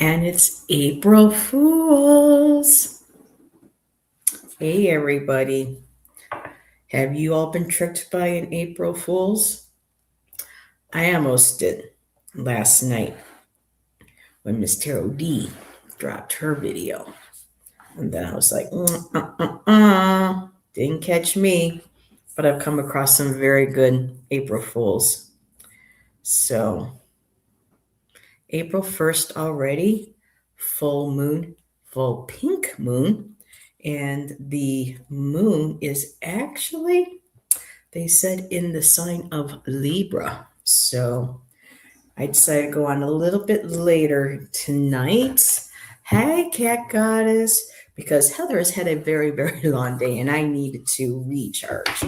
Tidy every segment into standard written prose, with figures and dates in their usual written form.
And it's April Fools. Hey, everybody. Have you all been tricked by an April Fools? I almost did last night when Miss Taro D dropped her video. And then I was like, didn't catch me. But I've come across some very good April Fools. So, April 1st already, full moon, full pink moon. And the moon is actually, they said, in the sign of Libra. So I decided to go on a little bit later tonight. Hey, Cat Goddess, because Heather has had a very, very long day and I needed to recharge.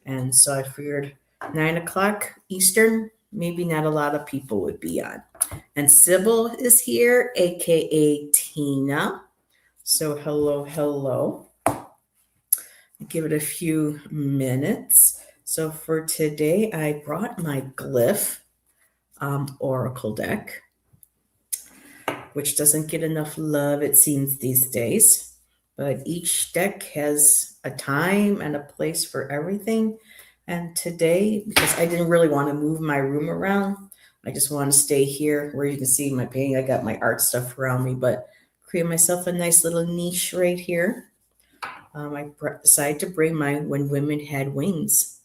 And so I figured 9 o'clock Eastern, maybe not a lot of people would be on. And Sybil is here, aka Tina. So hello, hello. Give it a few minutes. So for today, I brought my Glyph Oracle deck, which doesn't get enough love, it seems, these days. But each deck has a time and a place for everything. And today, because I didn't really want to move my room around, I just want to stay here where you can see my painting. I got my art stuff around me, but create myself a nice little niche right here. I decided to bring my When Women Had Wings.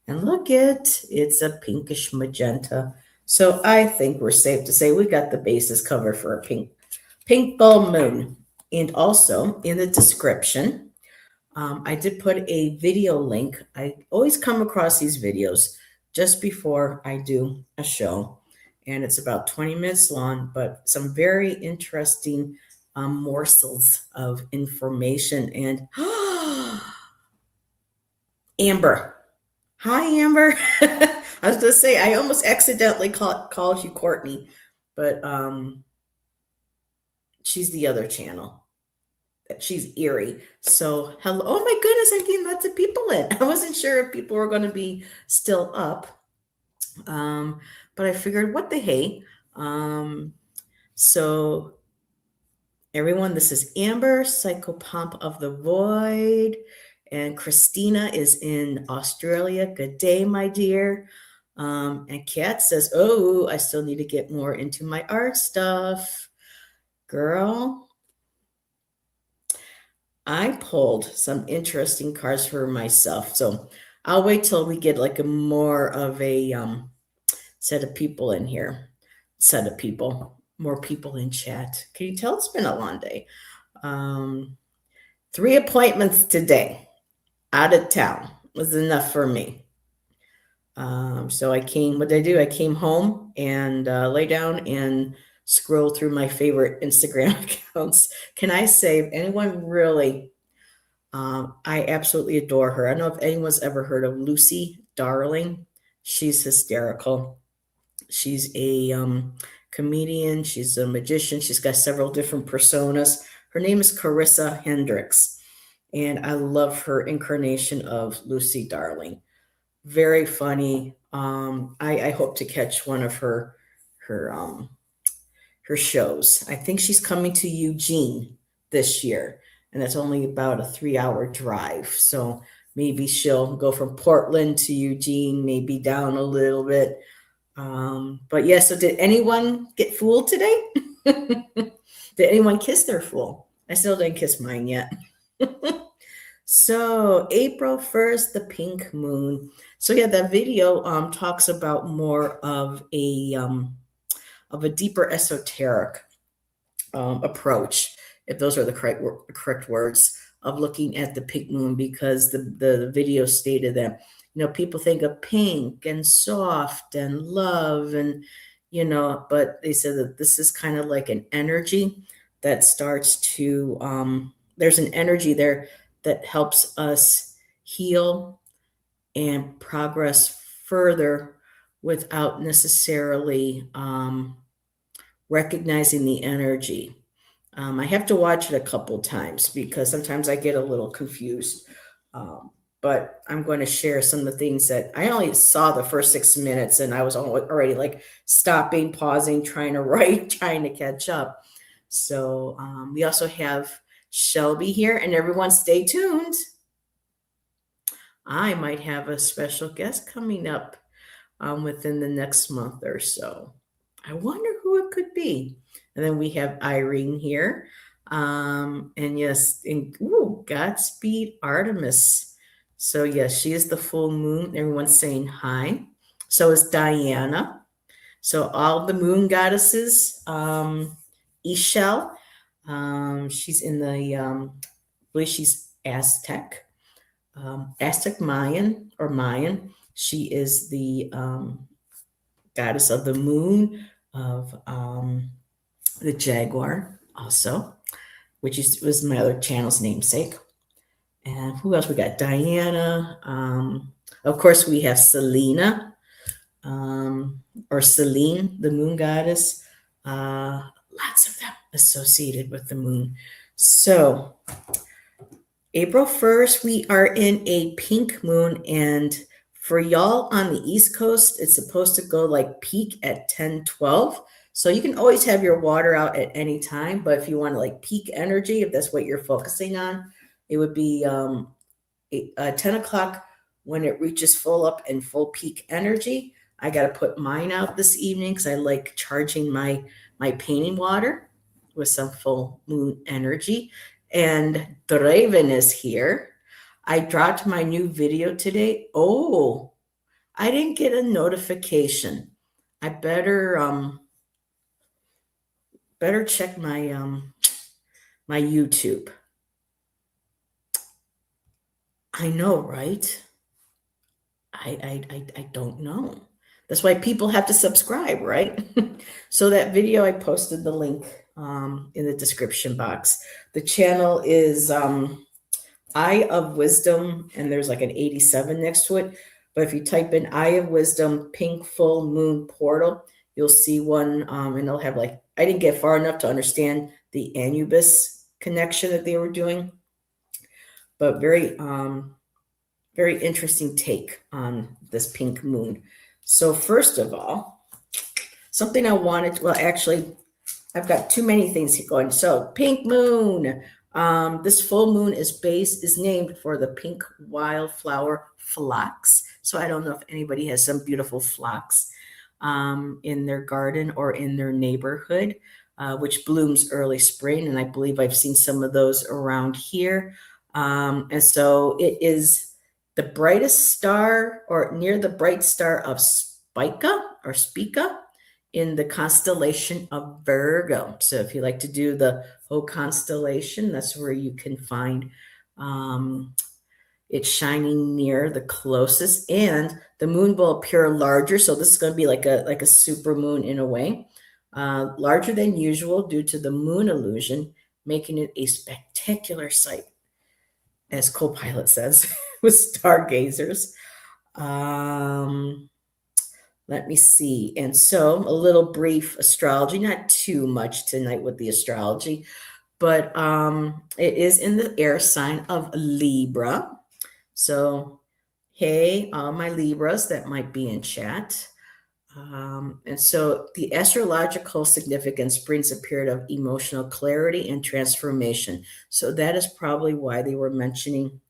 And look it's a pinkish magenta. So I think we're safe to say we got the bases covered for a pink full moon. And also in the description, I did put a video link. I always come across these videos just before I do a show. And it's about 20 minutes long, but some very interesting morsels of information. And Amber. Hi, Amber. I was going to say, I almost accidentally called you Courtney, but she's the other channel. She's Erie. So, hello. Oh my goodness, I'm getting lots of people in. I wasn't sure if people were going to be still up. But I figured, what the hey. So, everyone, this is Amber, Psychopomp of the Void. And Christina is in Australia. Good day, my dear. And Kat says, oh, I still need to get more into my art stuff. Girl, I pulled some interesting cards for myself. So I'll wait till we get like a more of a set of people in here. Set of people, more people in chat. Can you tell it's been a long day? 3 appointments today out of town was enough for me. So I came, what did I do? I came home and lay down and scroll through my favorite Instagram accounts. Can I say, if anyone really, I absolutely adore her. I don't know if anyone's ever heard of Lucy Darling. She's hysterical. She's a comedian. She's a magician. She's got several different personas. Her name is Carissa Hendricks. And I love her incarnation of Lucy Darling. Very funny. I hope to catch one of her her shows. I think she's coming to Eugene this year, and that's only about a 3-hour drive. So maybe she'll go from Portland to Eugene, maybe down a little bit. But yeah, so did anyone get fooled today? Did anyone kiss their fool? I still didn't kiss mine yet. So April 1st, the pink moon. So yeah, that video talks about more of a deeper esoteric approach, if those are the correct words, of looking at the pink moon, because the video stated that, people think of pink and soft and love and, but they said that this is kind of like an energy that starts to, there's an energy there that helps us heal and progress further without necessarily recognizing the energy. I have to watch it a couple times because sometimes I get a little confused. but I'm going to share some of the things that I only saw the first 6 minutes, and I was already like stopping, pausing, trying to write, trying to catch up. So we also have Shelby here, and everyone stay tuned. I might have a special guest coming up within the next month or so. I wonder who it could be. And then we have Irene here. And yes, Godspeed Artemis. So yes, she is the full moon. Everyone's saying hi. So is Diana. So all the moon goddesses, Ishel, she's in the, I believe she's Aztec, Aztec Mayan or Mayan. She is the goddess of the moon, of the jaguar also, which was my other channel's namesake. And who else we got? Diana. Of course, we have Selena, or Selene, the moon goddess. Lots of them associated with the moon. So April 1st, we are in a pink moon, and for y'all on the East Coast, it's supposed to go like peak at 10:12. So you can always have your water out at any time, but if you want to like peak energy, if that's what you're focusing on, it would be 10 o'clock when it reaches full up and full peak energy. I got to put mine out this evening because I like charging my painting water with some full moon energy. And Draven is here. I dropped my new video today. Oh, I didn't get a notification. I better check my my YouTube. I know, right? I don't know. That's why people have to subscribe, right? So that video, I posted the link in the description box. The channel is Eye of Wisdom, and there's like an 87 next to it. But if you type in Eye of Wisdom pink full moon portal, you'll see one, and they'll have like, I didn't get far enough to understand the Anubis connection that they were doing, but very very interesting take on this pink moon. So first of all, something I wanted, well, actually, I've got too many things going. So pink moon. This full moon is named for the pink wildflower phlox. So I don't know if anybody has some beautiful phlox in their garden or in their neighborhood, which blooms early spring. And I believe I've seen some of those around here. And so it is the brightest star, or near the bright star of Spica in the constellation of Virgo. So if you like to do the whole constellation, that's where you can find it shining near the closest, and the moon will appear larger. So this is going to be like a super moon in a way, larger than usual due to the moon illusion, making it a spectacular sight, as Copilot says, with stargazers. Let me see. And so a little brief astrology, not too much tonight with the astrology, but it is in the air sign of Libra. So, hey, all my Libras that might be in chat. And so the astrological significance brings a period of emotional clarity and transformation. So that is probably why they were mentioning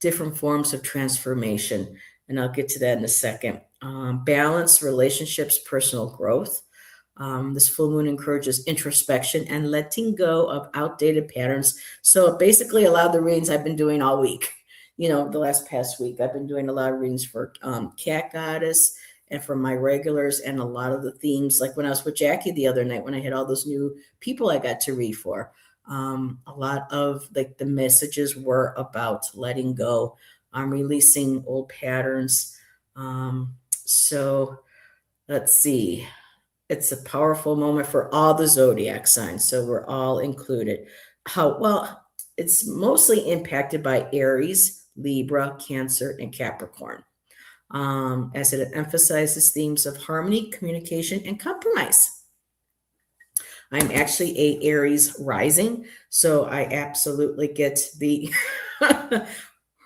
different forms of transformation. And I'll get to that in a second. Balance, relationships, personal growth. This full moon encourages introspection and letting go of outdated patterns. So basically, a lot of the readings I've been doing all week, the past week, I've been doing a lot of readings for Cat Goddess and for my regulars, and a lot of the themes, like when I was with Jackie the other night, when I had all those new people I got to read for, a lot of like the messages were about letting go, releasing old patterns. So let's see. It's a powerful moment for all the zodiac signs. So we're all included. It's mostly impacted by Aries, Libra, Cancer, and Capricorn, as it emphasizes themes of harmony, communication, and compromise. I'm actually a Aries rising, so I absolutely get the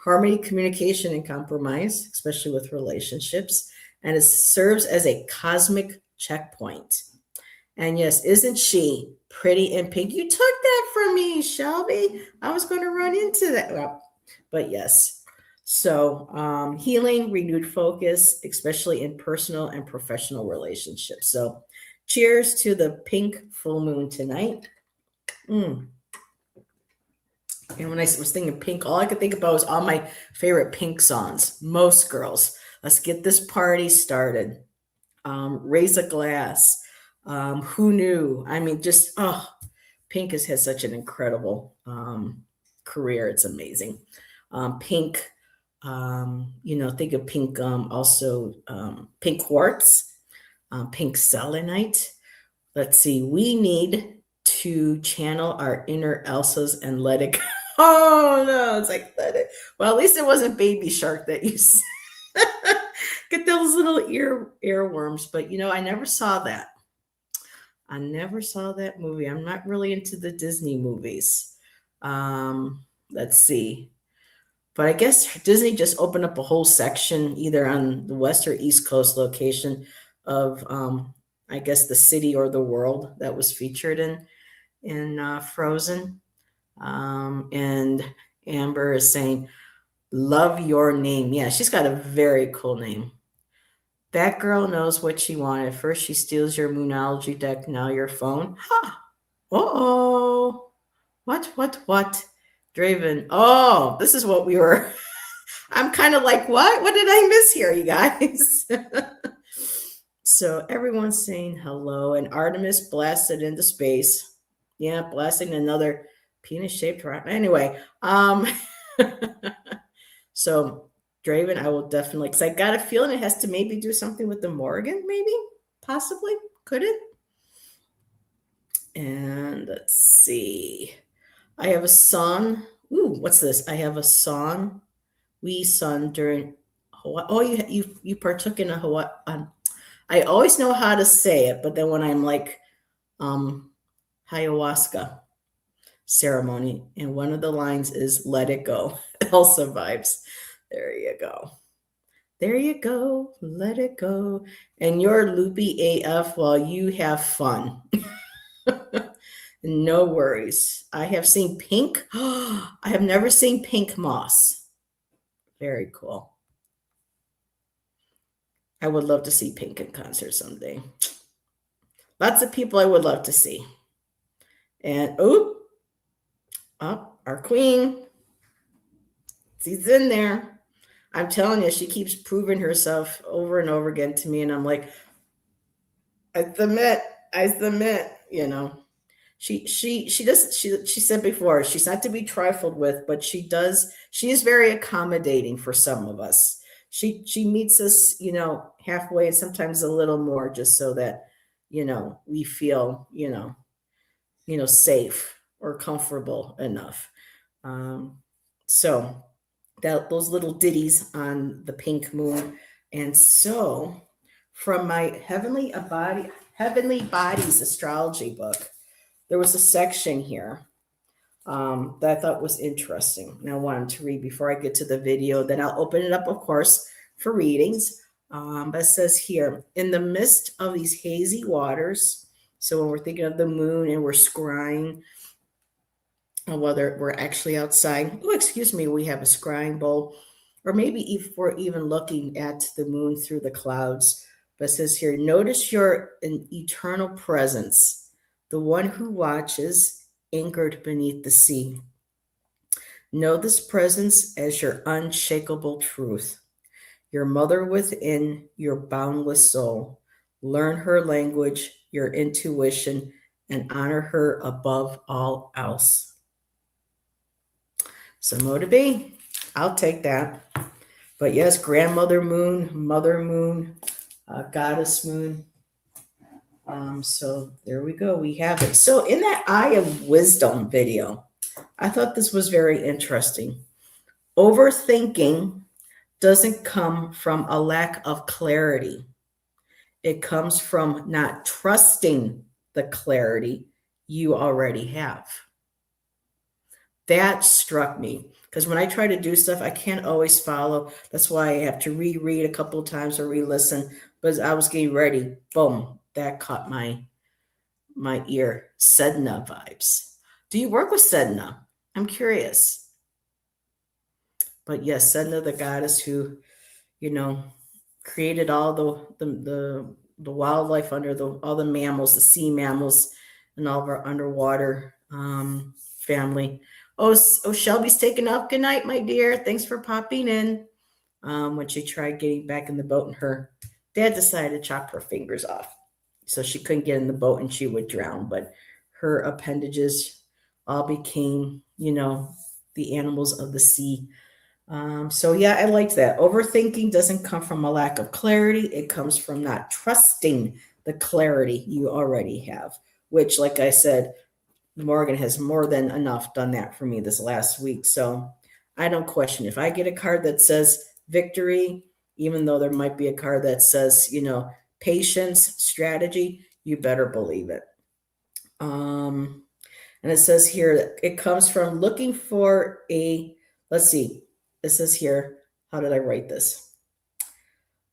harmony, communication, and compromise, especially with relationships. And it serves as a cosmic checkpoint. And yes, isn't she pretty in pink? You took that from me, Shelby. I was going to run into that. Well, but yes. So healing, renewed focus, especially in personal and professional relationships. So cheers to the pink full moon tonight. And when I was thinking pink, all I could think about was all my favorite Pink songs. Most Girls. Let's get this party started. Raise a Glass. Who Knew? I mean, just, Pink has had such an incredible career. It's amazing. Pink, think of Pink, also Pink Quartz, Pink Selenite. Let's see, we need to channel our inner Elsas and let it go. Oh no, it's like let it. Well, at least it wasn't Baby Shark that you get those little earworms. But I never saw that. I never saw that movie. I'm not really into the Disney movies. Let's see. But I guess Disney just opened up a whole section either on the West or East Coast location of, I guess, the city or the world that was featured in Frozen. And Amber is saying, love your name. Yeah, she's got a very cool name. That girl knows what she wanted. First, she steals your Moonology deck, now your phone. Huh. Uh-oh. What? Draven. Oh, this is what we were. I'm kind of like, what? What did I miss here, you guys? So everyone's saying hello. And Artemis blasted into space. Yeah, blasting another penis-shaped rock. Anyway, so Draven, I will definitely, because I got a feeling it has to maybe do something with the Morgan, maybe, possibly, could it? And let's see. I have a song. Ooh, what's this? I have a song we sung during Hawaii. Oh, you partook in a Hawaii. I always know how to say it, but then when I'm like ayahuasca ceremony, and one of the lines is "Let it go." Elsa vibes. There you go. There you go. Let it go. And you're loopy AF while you have fun. No worries. I have seen Pink. I have never seen Pink Moss. Very cool. I would love to see Pink in concert someday. Lots of people I would love to see. And our queen. She's in there. I'm telling you, she keeps proving herself over and over again to me. And I'm like, I submit, She said before, she's not to be trifled with, but she is very accommodating for some of us. She meets us, halfway and sometimes a little more just so that, we feel, safe or comfortable enough. So those little ditties on the pink moon. And so from my Heavenly Bodies astrology book, there was a section here that I thought was interesting. And I wanted to read before I get to the video. Then I'll open it up, of course, for readings. But it says here, in the midst of these hazy waters, so when we're thinking of the moon and we're scrying, whether we're actually outside, we have a scrying bowl, or maybe if we're even looking at the moon through the clouds. But it says here, notice your eternal presence, the one who watches, anchored beneath the sea. Know this presence as your unshakable truth, your mother within your boundless soul. Learn her language, your intuition, and honor her above all else. So Mo to be, I'll take that. But yes, grandmother moon, mother moon, goddess moon. So there we go. We have it. So in that Eye of Wisdom video, I thought this was very interesting. Overthinking doesn't come from a lack of clarity. It comes from not trusting the clarity you already have. That struck me because when I try to do stuff, I can't always follow. That's why I have to reread a couple of times or re-listen. But I was getting ready, boom, that caught my ear. Sedna vibes. Do you work with Sedna? I'm curious. But yes, Sedna, the goddess who, you know, created all the wildlife under all the mammals, the sea mammals, and all of our underwater family. Oh, Shelby's taking off. Good night, my dear. Thanks for popping in. When she tried getting back in the boat, and her dad decided to chop her fingers off, so she couldn't get in the boat and she would drown. But her appendages all became, the animals of the sea. So yeah, I liked that. Overthinking doesn't come from a lack of clarity. It comes from not trusting the clarity you already have, which, like I said, Morgan has more than enough done that for me this last week. So I don't question. If I get a card that says victory, even though there might be a card that says, patience, strategy, you better believe it. And it says here that it comes from looking for let's see, it says here, how did I write this?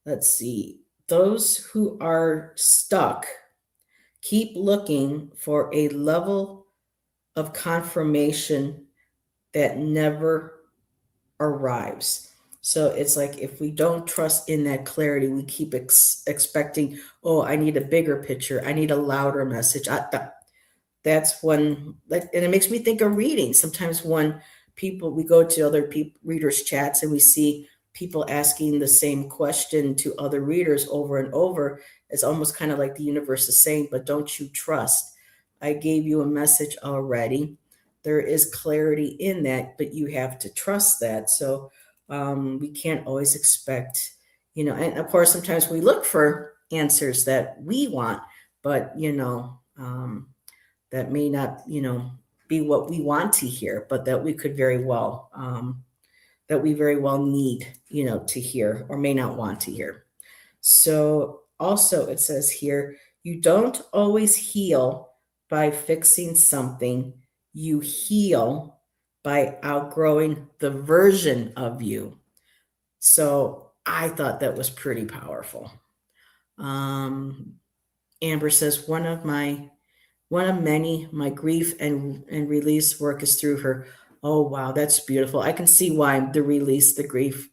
Let's see. Those who are stuck keep looking for a level of confirmation that never arrives. So it's like if we don't trust in that clarity, we keep expecting, oh, I need a bigger picture. I need a louder message. That's when, and it makes me think of reading. Sometimes when we go to other readers' chats and we see people asking the same question to other readers over and over, it's almost kind of like the universe is saying, but don't you trust? I gave you a message already. There is clarity in that, but you have to trust that. So we can't always expect, and of course, sometimes we look for answers that we want, but, that may not, be what we want to hear, but that we could very well, that we very well need, to hear or may not want to hear. So also it says here, you don't always heal by fixing something. You heal by outgrowing the version of you. So I thought that was pretty powerful. Amber says, one of many, my grief and release work is through her. Oh, wow, that's beautiful. I can see why the release, the grief,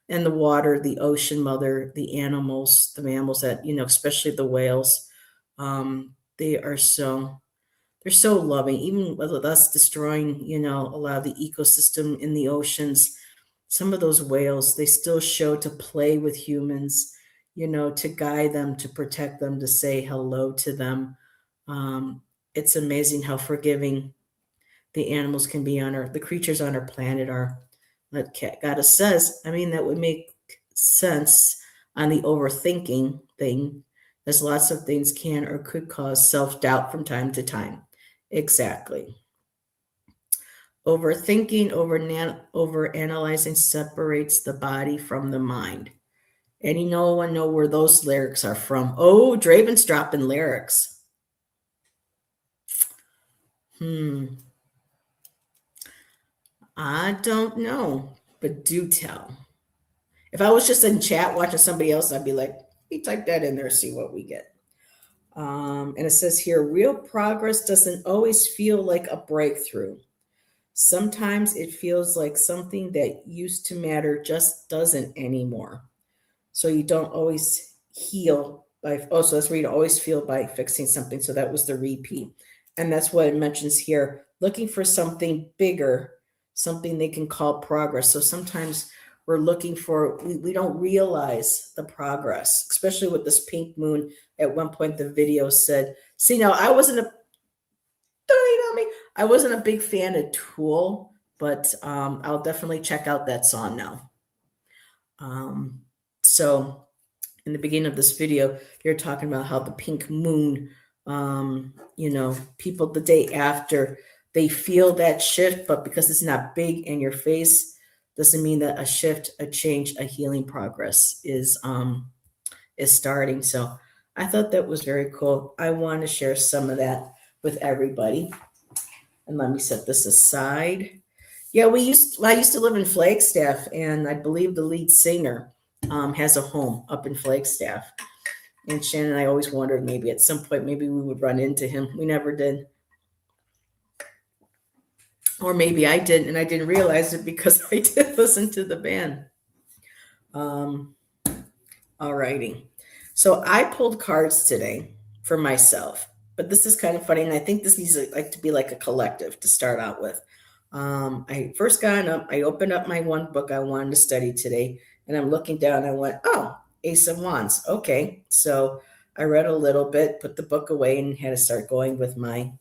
and the water, the ocean mother, the animals, the mammals that, especially the whales, they're so loving, even with us destroying, a lot of the ecosystem in the oceans. Some of those whales, they still show to play with humans, to guide them, to protect them, to say hello to them. It's amazing how forgiving the animals can be the creatures on our planet are. That goddess says, that would make sense on the overthinking thing, as lots of things can or could cause self-doubt from time to time. Exactly. Overthinking, over analyzing separates the body from the mind. And no one know where those lyrics are from. Oh, Draven's dropping lyrics. I don't know, but do tell. If I was just in chat watching somebody else, I'd be like, hey, type that in there, see what we get. And it says here, real progress doesn't always feel like a breakthrough. Sometimes it feels like something that used to matter just doesn't anymore. So you don't always heal so that's where you always feel by fixing something. So that was the repeat. And that's what it mentions here, looking for something bigger, something they can call progress. So sometimes we're looking for, we don't realize the progress, especially with this pink moon. At one point, the video said, see, now I wasn't a big fan of Tool, but I'll definitely check out that song now. So in the beginning of this video, you're talking about how the pink moon, people the day after, they feel that shift, but because it's not big in your face, doesn't mean that a shift, a change, a healing progress is starting. So I thought that was very cool. I want to share some of that with everybody. And let me set this aside. Yeah, I used to live in Flagstaff, and I believe the lead singer has a home up in Flagstaff. And Shannon and I always wondered maybe at some point maybe we would run into him. We never did. Or maybe I didn't, and I didn't realize it because I did listen to the band. Um, Alrighty. So I pulled cards today for myself, but this is kind of funny, and I think this needs to be like a collective to start out with. I first got up, I opened up my one book I wanted to study today, and I'm looking down. I went, oh, Ace of Wands. Okay, so I read a little bit, put the book away, and had to start going with my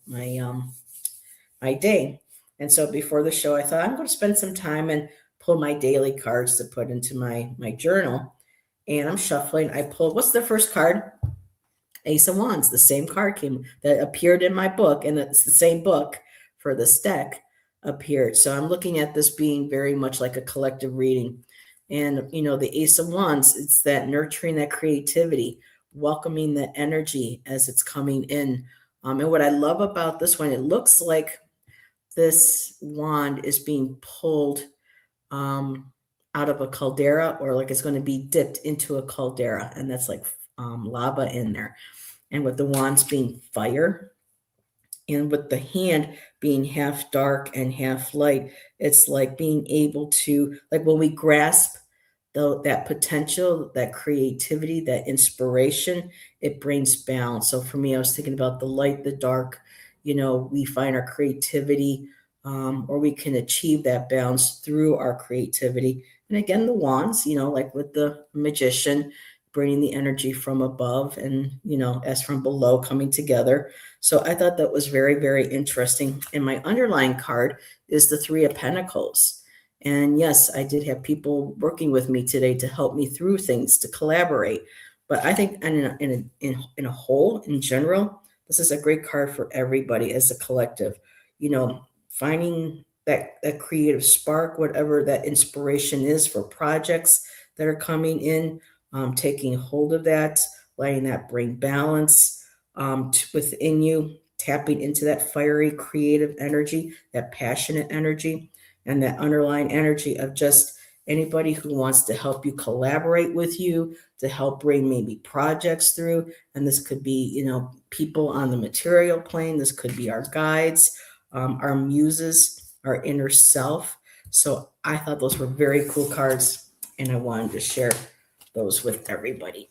day. And so before the show, I thought I'm going to spend some time and pull my daily cards to put into my journal. And I'm shuffling. I pulled, what's the first card? Ace of Wands. The same card came that appeared in my book, and it's the same book for this deck appeared. So I'm looking at this being very much like a collective reading. And, the Ace of Wands, it's that nurturing that creativity, welcoming that energy as it's coming in. And what I love about this one, it looks like this wand is being pulled out of a caldera, or like it's going to be dipped into a caldera, and that's like lava in there. And with the wands being fire, and with the hand being half dark and half light, it's like being able to, like when we grasp that potential, that creativity, that inspiration, it brings balance. So for me, I was thinking about the light, the dark. We find our creativity, or we can achieve that balance through our creativity. And again, the wands, like with the magician, bringing the energy from above and, as from below coming together. So I thought that was very, very interesting. And my underlying card is the Three of Pentacles. And yes, I did have people working with me today to help me through things, to collaborate. But I think in a whole, in general, this is a great card for everybody as a collective. Finding that creative spark, whatever that inspiration is for projects that are coming in, taking hold of that, letting that bring balance within you, tapping into that fiery, creative energy, that passionate energy, and that underlying energy of just anybody who wants to help you collaborate with you, to help bring maybe projects through. And this could be, people on the material plane. This could be our guides, our muses, our inner self. So I thought those were very cool cards, and I wanted to share those with everybody.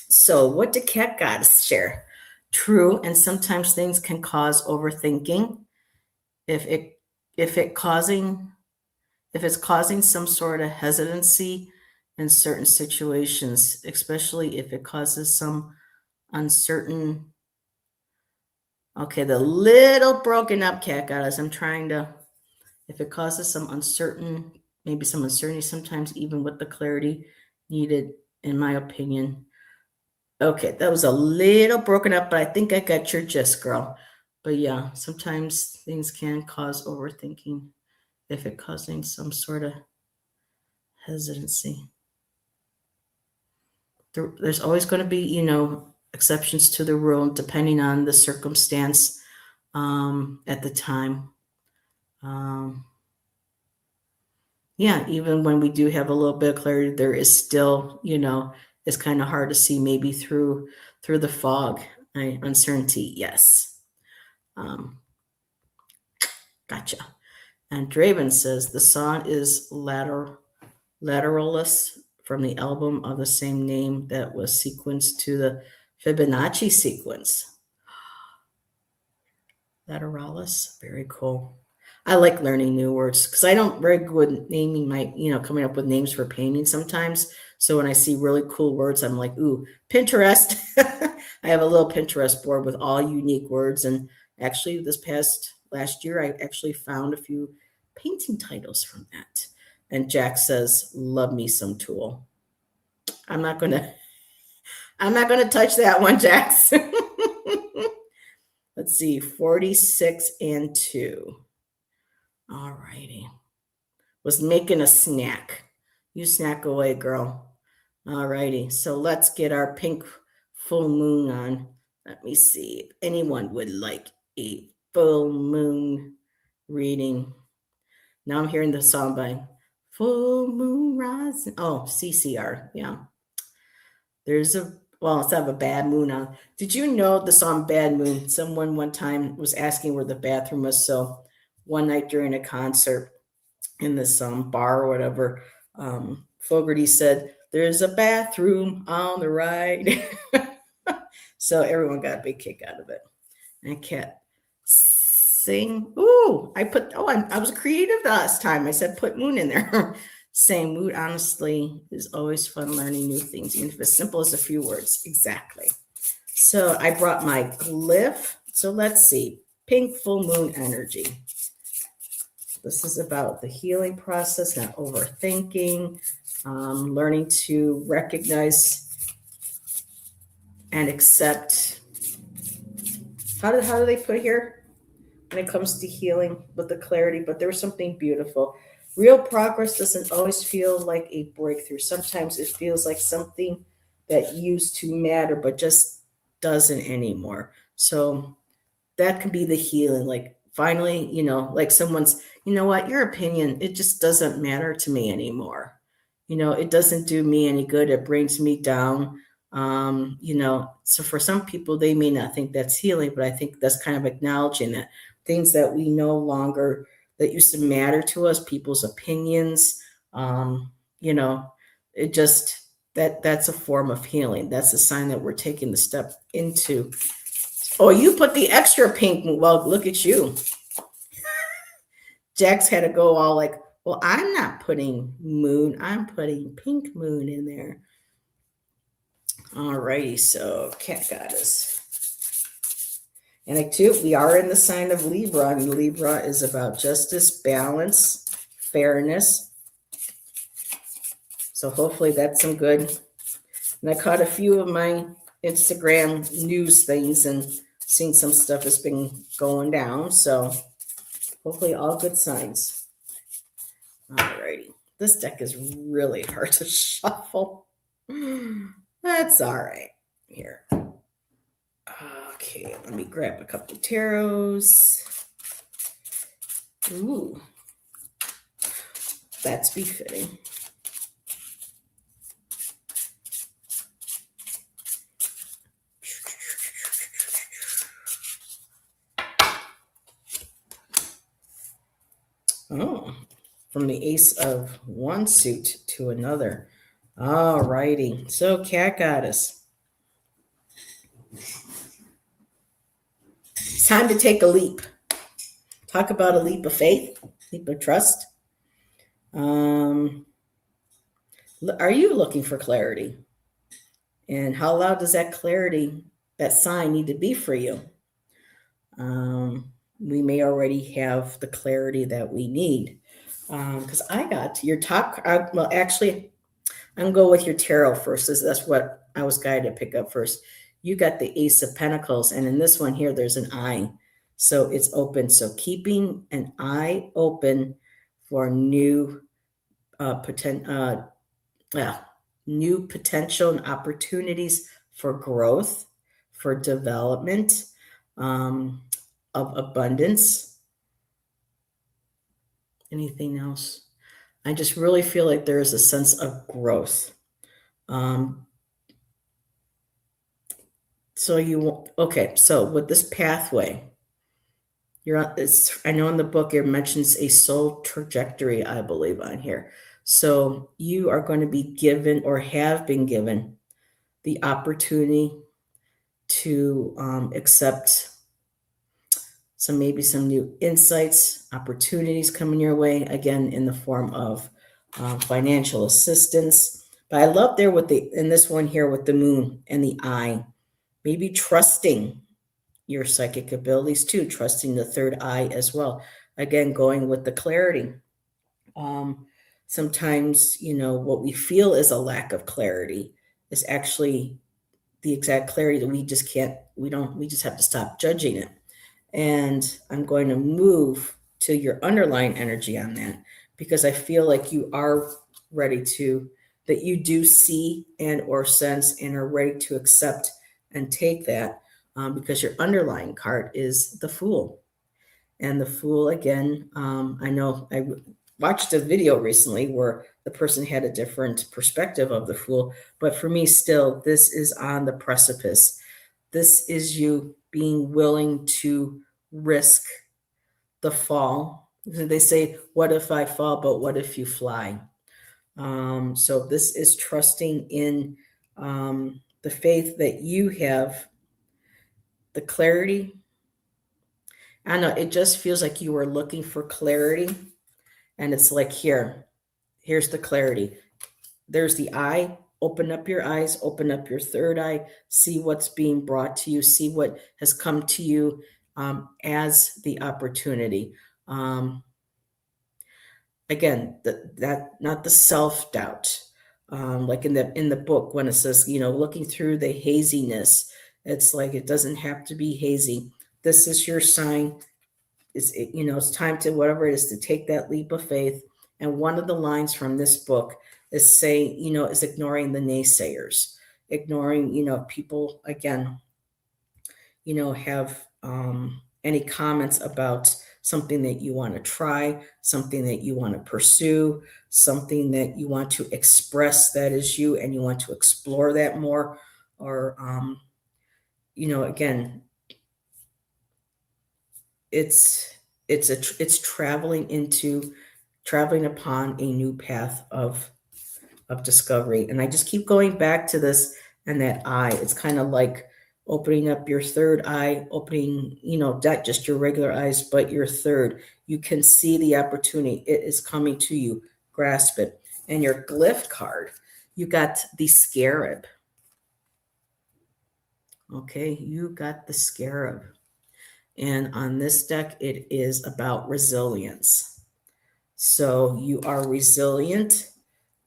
So what did Cat Goddess share? True, and sometimes things can cause overthinking. If it's causing some sort of hesitancy in certain situations, especially if it causes some uncertain. Okay, the little broken up Cat Goddess. If it causes some maybe some uncertainty, sometimes even with the clarity needed, in my opinion. Okay, that was a little broken up, but I think I got your gist, girl. But yeah, sometimes things can cause overthinking if it's causing some sort of hesitancy. There's always going to be, exceptions to the rule depending on the circumstance at the time. Yeah, even when we do have a little bit of clarity, there is still, it's kind of hard to see maybe through the fog. Uncertainty, yes. Gotcha. And Draven says the song is Lateralis from the album of the same name that was sequenced to the Fibonacci sequence. Lateralis, very cool. I like learning new words because I don't very good naming coming up with names for painting sometimes. So when I see really cool words, I'm like, ooh, Pinterest. I have a little Pinterest board with all unique words. And actually last year, I actually found a few painting titles from that. And Jack says, love me some Tool. I'm not going to touch that one, Jax. Let's see, 46 and 2. All righty. Was making a snack. You snack away, girl. All righty. So let's get our pink full moon on. Let me see if anyone would like a full moon reading. Now I'm hearing the song by Full Moon Rising. Oh, CCR. Yeah. There's it's not a bad moon on. Did you know the song Bad Moon? Someone one time was asking where the bathroom was. So one night during a concert in this bar or whatever, Fogerty said, "There's a bathroom on the right." So everyone got a big kick out of it. And I can't sing. Ooh, I was creative last time. I said put moon in there. Saying mood, honestly, is always fun learning new things, even if it's simple as a few words. Exactly. So I brought my glyph. So let's see. Pink full moon energy. This is about the healing process, not overthinking, learning to recognize and accept. How do they put here when it comes to healing with the clarity? But there was something beautiful. Real progress doesn't always feel like a breakthrough. Sometimes it feels like something that used to matter, but just doesn't anymore. So that can be the healing. Like finally, like someone's, you know what, your opinion, it just doesn't matter to me anymore. It doesn't do me any good. It brings me down. So for some people, they may not think that's healing, but I think that's kind of acknowledging that things that we no longer that used to matter to us, people's opinions, it just that's a form of healing. That's a sign that we're taking the step into. Oh, you put the extra pink. Well, look at you. Jax had to go all like, well, I'm not putting moon. I'm putting pink moon in there. All righty. So cat goddess. And we are in the sign of Libra, and Libra is about justice, balance, fairness. So hopefully that's some good. And I caught a few of my Instagram news things and seen some stuff has been going down. So hopefully all good signs. All righty. This deck is really hard to shuffle. That's all right. Here. Okay, let me grab a couple of tarots. Ooh, that's befitting. Oh, from the ace of one suit to another. All righty. So cat goddess. It's time to take a leap. Talk about a leap of faith, leap of trust. Are you looking for clarity? And how loud does that clarity, that sign need to be for you? We may already have the clarity that we need. Because I got your top, actually, I'm going to go with your tarot first. That's what I was guided to pick up first. You got the Ace of Pentacles, and in this one here, there's an eye. So it's open. So keeping an eye open for new new potential and opportunities for growth, for development, of abundance. Anything else? I just really feel like there is a sense of growth. So with this pathway, I know in the book it mentions a soul trajectory, I believe, on here. So you are going to be given or have been given the opportunity to accept maybe some new insights, opportunities coming your way, again, in the form of financial assistance. But I love there in this one here with the moon and the eye, maybe trusting your psychic abilities too, trusting the third eye as well. Again, going with the clarity. Sometimes, what we feel is a lack of clarity is actually the exact clarity that we just have to stop judging it. And I'm going to move to your underlying energy on that, because I feel like you are ready that you do see and or sense and are ready to accept and take that, because your underlying card is the Fool. And the Fool, again, I know watched a video recently where the person had a different perspective of the Fool, but for me, still, this is on the precipice. This is you being willing to risk the fall. They say, what if I fall, but what if you fly? So this is trusting in the faith that you have, the clarity. I don't know, it just feels like you were looking for clarity. And it's like, here's the clarity. There's the eye. Open up your eyes, open up your third eye, see what's being brought to you, see what has come to you as the opportunity. Again, that not the self-doubt. Like in the book when it says, looking through the haziness, it's like it doesn't have to be hazy. This is your sign. It's time to, whatever it is, to take that leap of faith. And one of the lines from this book is saying, is ignoring the naysayers, ignoring, people, again, have any comments about something that you want to try, something that you want to pursue, something that you want to express that is you, and you want to explore that more. Or, again, it's traveling upon a new path of discovery. And I just keep going back to this and that eye. It's kind of like opening up your third eye, opening, not just your regular eyes, but your third. You can see the opportunity. It is coming to you. Grasp it. And your glyph card, you got the scarab. Okay, you got the scarab. And on this deck, it is about resilience. So you are resilient.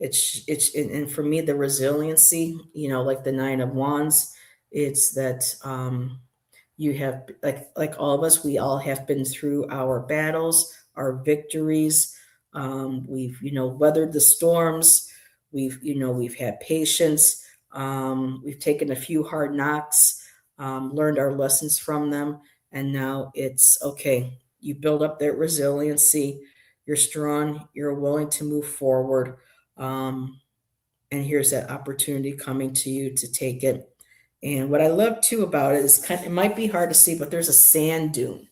And for me, the resiliency, like the Nine of Wands, it's that you have, like all of us, we all have been through our battles, our victories. We've, weathered the storms. We've had patience. We've taken a few hard knocks, learned our lessons from them. And now it's okay. You build up that resiliency. You're strong. You're willing to move forward. And here's that opportunity coming to you to take it. And what I love too about it is it might be hard to see, but there's a sand dune.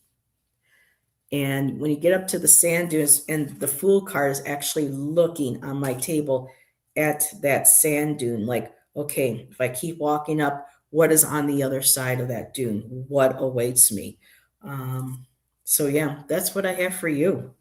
And when you get up to the sand dunes, and the Fool card is actually looking on my table at that sand dune, like, okay, if I keep walking up, what is on the other side of that dune? What awaits me? So yeah, that's what I have for you.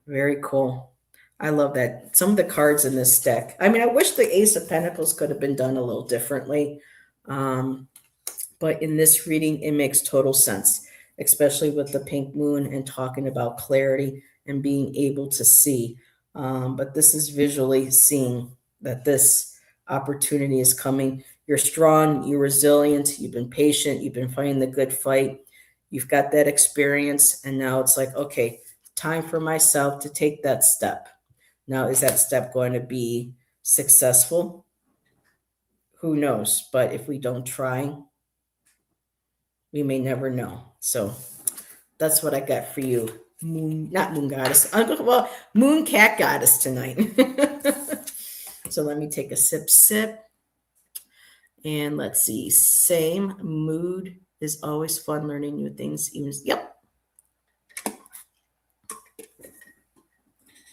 Very cool. I love that. Some of the cards in this deck. I mean, I wish the Ace of Pentacles could have been done a little differently. But in this reading, it makes total sense, especially with the pink moon and talking about clarity and being able to see. But this is visually seeing that this opportunity is coming. You're strong, you're resilient, you've been patient, you've been fighting the good fight. You've got that experience. And now it's like, okay, time for myself to take that step. Now, is that step going to be successful? Who knows? But if we don't try, we may never know. So that's what I got for you. Not moon goddess. Well, moon cat goddess tonight. So let me take a sip. And let's see. Same mood is always fun, learning new things. Yep.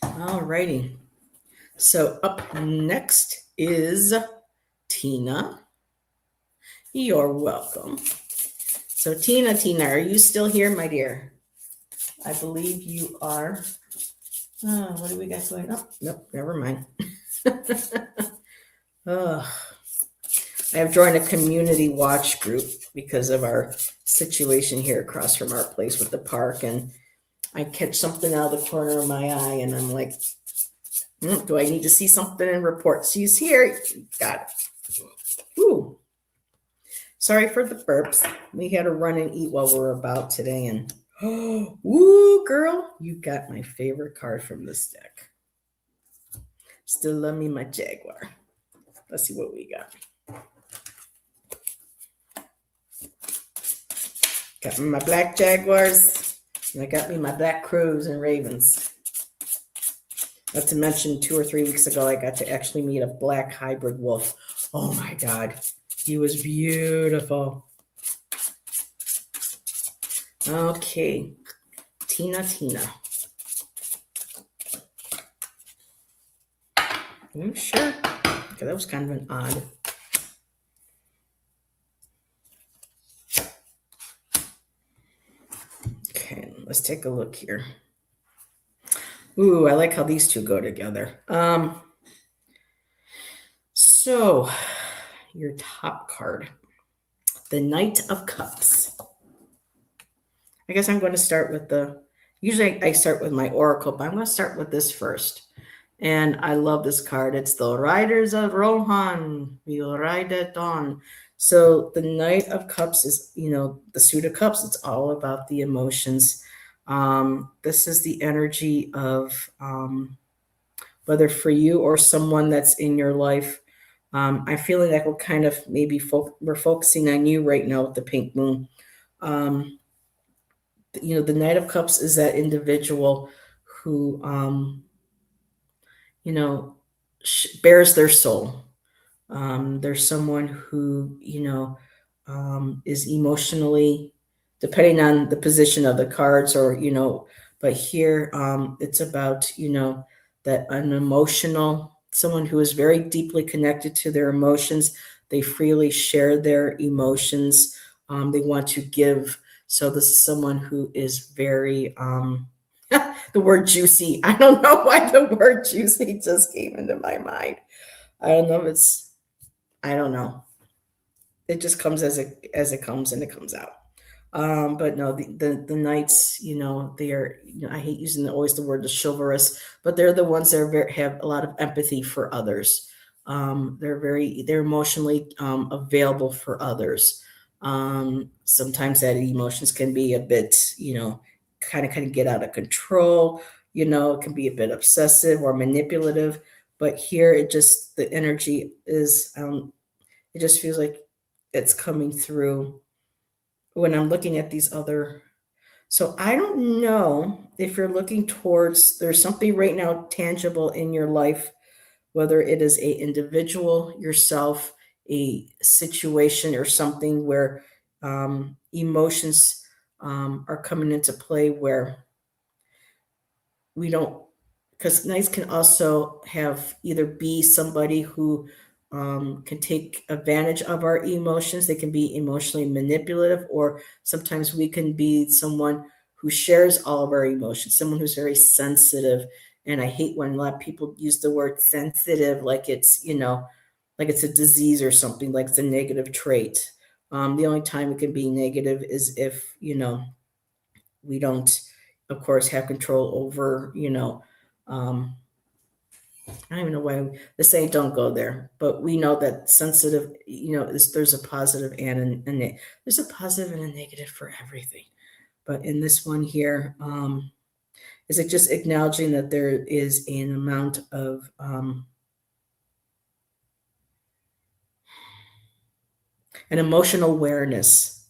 All righty. So up next is Tina. You're welcome. So Tina, are you still here, my dear? I believe you are. Oh, what do we got going? Oh, nope, never mind. Oh, I have joined a community watch group because of our situation here across from our place with the park. And I catch something out of the corner of my eye and I'm like, do I need to see something and report? She's here. Got it. Ooh. Sorry for the burps. We had to run and eat while we were about today. And woo, girl, you got my favorite card from this deck. Still love me my Jaguar. Let's see what we got. Got me my black Jaguars. And I got me my black Crows and Ravens. Not to mention 2 or 3 weeks ago, I got to actually meet a black hybrid wolf. Oh my God. He was beautiful. Okay. Tina. You sure? Okay, that was kind of an odd. Okay, let's take a look here. Ooh, I like how these two go together. So your top card, the Knight of Cups. I guess I'm going to start with usually I start with my Oracle, but I'm going to start with this first. And I love this card. It's the Riders of Rohan. We will ride at dawn. So the Knight of Cups is, the suit of cups. It's all about the emotions. This is the energy of whether for you or someone that's in your life. I'm feeling like we're kind of maybe we're focusing on you right now with the pink moon. The Knight of Cups is that individual who, bears their soul. There's someone who, is emotionally, depending on the position of the cards, but here it's about, that an emotional, someone who is very deeply connected to their emotions. They freely share their emotions. They want to give. So this is someone who is very, the word juicy. I don't know why the word juicy just came into my mind. I don't know if I don't know. It just comes as it comes and it comes out. But no, the knights, they are. I hate using always the word chivalrous, but they're the ones that have a lot of empathy for others. They're emotionally available for others. Sometimes that emotions can be a bit, kind of get out of control. It can be a bit obsessive or manipulative. But here, the energy is. It just feels like it's coming through when I'm looking at these other. So I don't know if you're looking towards, there's something right now tangible in your life, whether it is a individual, yourself, a situation, or something where emotions are coming into play where we don't, because knights can also have either be somebody who can take advantage of our emotions. They can be emotionally manipulative, or sometimes we can be someone who shares all of our emotions, someone who's very sensitive. And I hate when a lot of people use the word sensitive like it's, like it's a disease or something, like it's a negative trait. The only time it can be negative is if, we don't, of course, have control over, I don't even know why they say don't go there, but we know that sensitive, there's a positive and there's a positive and a negative for everything. But in this one here, is it just acknowledging that there is an amount of an emotional awareness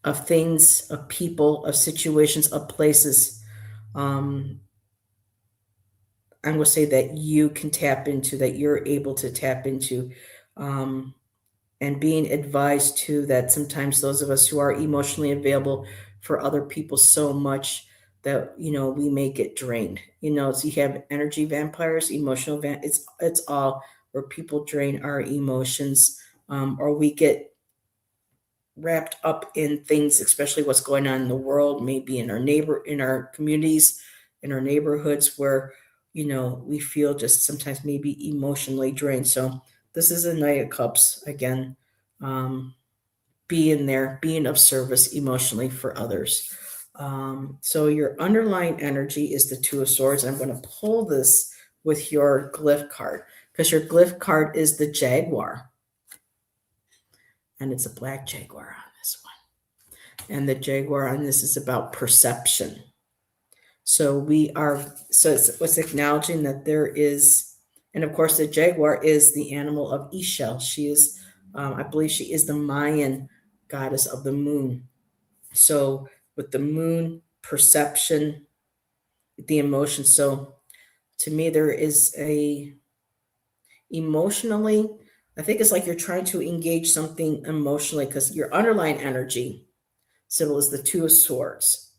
of things, of people, of situations, of places. I'm going to say that you can tap into, that you're able to tap into, and being advised too that sometimes those of us who are emotionally available for other people so much that we may get drained. So you have energy vampires, it's all where people drain our emotions, or we get wrapped up in things, especially what's going on in the world, maybe in our communities, in our neighborhoods, where we feel just sometimes maybe emotionally drained. So this is a Knight of Cups again, being there, being of service emotionally for others. So your underlying energy is the Two of Swords. I'm going to pull this with your glyph card, because your glyph card is the Jaguar, and it's a black Jaguar on this one. And the Jaguar on this is about perception. So it's acknowledging that there is, and of course the Jaguar is the animal of Ixchel. She is, I believe she is the Mayan goddess of the moon. So with the moon, perception, the emotions. So To me, there is a emotionally, I think it's like you're trying to engage something emotionally because your underlying energy symbol is the Two of Swords.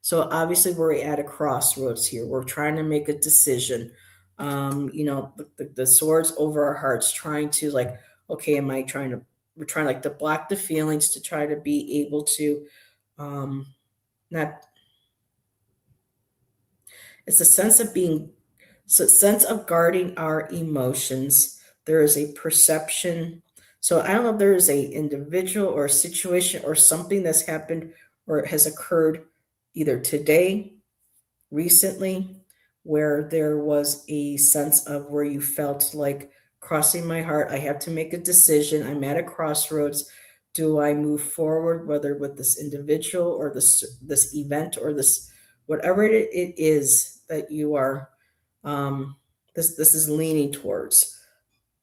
So obviously we're at a crossroads here. We're trying to make a decision. The swords over our hearts, trying to like, okay, am I trying to? We're trying like to block the feelings to try to be able to not. It's a sense of being, so sense of guarding our emotions. There is a perception. So I don't know if there is a individual or a situation or something that's happened or has occurred either today, recently, where there was a sense of where you felt like crossing my heart. I have to make a decision. I'm at a crossroads. Do I move forward, whether with this individual or this event or this whatever it is that you are this is leaning towards?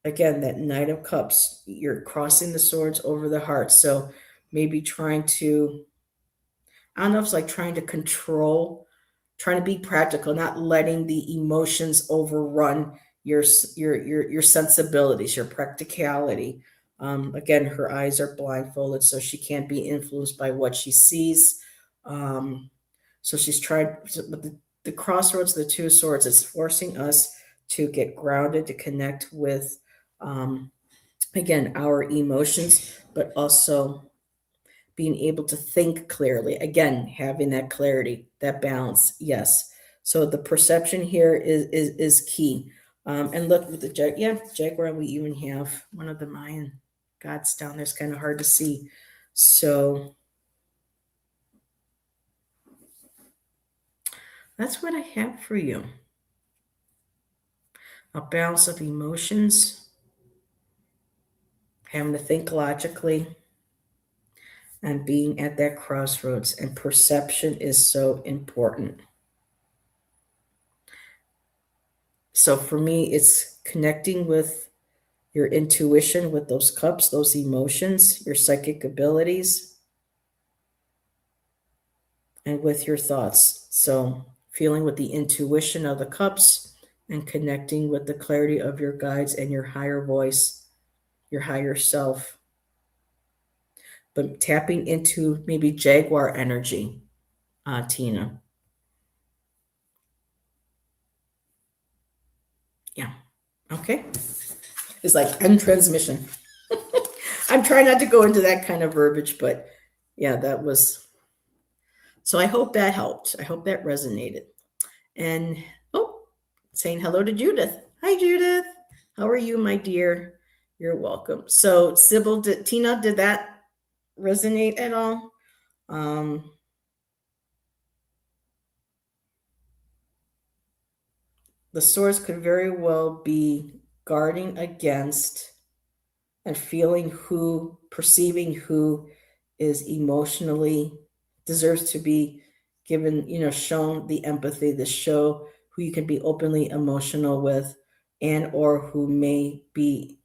Again, that Knight of Cups, you're crossing the swords over the heart. So maybe trying to, I don't know if it's like trying to control, trying to be practical, not letting the emotions overrun your sensibilities, your practicality. Again, her eyes are blindfolded, so she can't be influenced by what she sees. So she's tried, but the crossroads, the Two of Swords, it's forcing us to get grounded, to connect with, again, our emotions, but also being able to think clearly. Again, having that clarity, that balance. Yes. So the perception here is key. And look with the Jaguar. We even have one of the Mayan gods down there. It's kind of hard to see. So that's what I have for you. A balance of emotions, having to think logically, and being at that crossroads. And perception is so important. So for me, it's connecting with your intuition, with those cups, those emotions, your psychic abilities, and with your thoughts. So feeling with the intuition of the cups and connecting with the clarity of your guides and your higher voice, your higher self. But tapping into maybe Jaguar energy, Tina. Yeah. Okay. It's like end transmission. I'm trying not to go into that kind of verbiage, but yeah, that was. So I hope that helped. I hope that resonated. And oh, saying hello to Judith. Hi, Judith. How are you, my dear? You're welcome. So Sybil, Tina, did that resonate at all? The swords could very well be guarding against and perceiving who is emotionally deserves to be given, shown the empathy, to show who you can be openly emotional with, and or who may be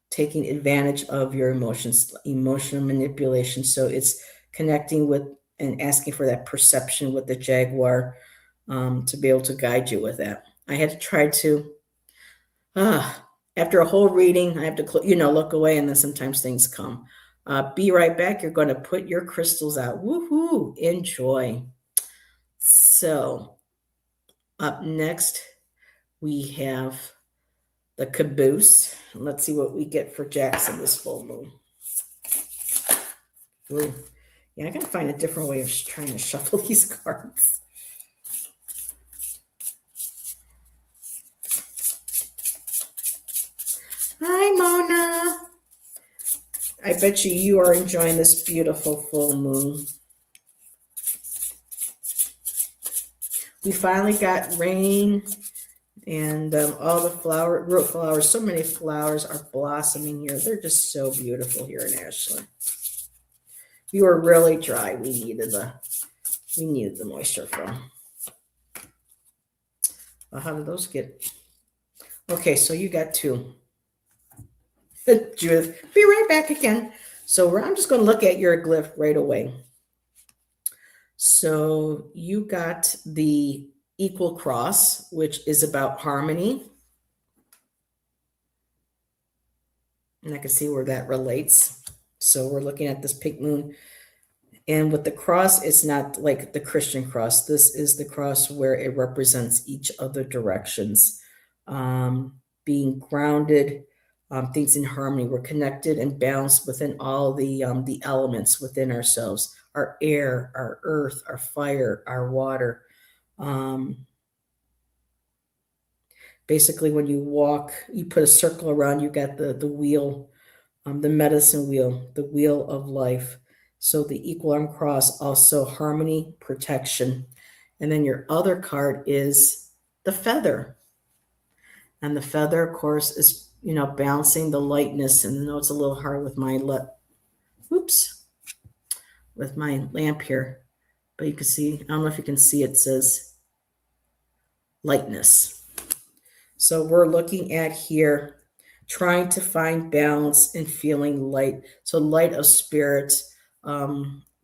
taking advantage of your emotions, emotional manipulation. So it's connecting with and asking for that perception with the Jaguar, to be able to guide you with that. I had to try to after a whole reading, I have to, look away, and then sometimes things come. Be right back. You're going to put your crystals out. Woohoo! Enjoy. So, up next, we have the caboose. Let's see what we get for Jackson this full moon. Ooh. Yeah, I got to find a different way of trying to shuffle these cards. Hi, Mona. I bet you are enjoying this beautiful full moon. We finally got rain, and all the root flowers, so many flowers are blossoming here. They're just so beautiful here in Ashland. We were really dry. We needed the moisture from. Well, how did those get? Okay, so you got two. Judith, be right back again. So I'm just going to look at your glyph right away. So you got the equal cross, which is about harmony. And I can see where that relates. So we're looking at this pink moon. And with the cross, it's not like the Christian cross. This is the cross where it represents each of the directions. Being grounded, things in harmony. We're connected and balanced within all the elements within ourselves. Our air, our earth, our fire, our water. Basically, when you walk, you put a circle around, you got the wheel, the medicine wheel, the wheel of life. So the equal arm cross, also harmony, protection. And then your other card is the feather. And the feather, of course, is, balancing the lightness. And I know it's a little hard with my with my lamp here. But you can see, I don't know if you can see, it says lightness. So we're looking at here, trying to find balance and feeling light. So light of spirit,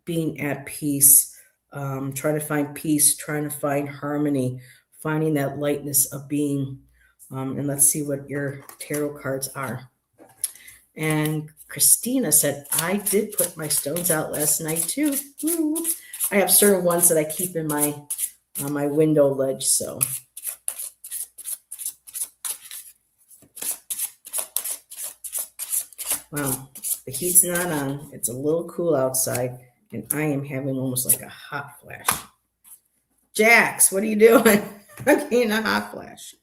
being at peace, trying to find peace, trying to find harmony, finding that lightness of being. And let's see what your tarot cards are. And Christina said, I did put my stones out last night too. Woo. I have certain ones that I keep in on my window ledge. So wow, the heat's not on. It's a little cool outside, and I am having almost like a hot flash. Jax, what are you doing? I'm getting a hot flash.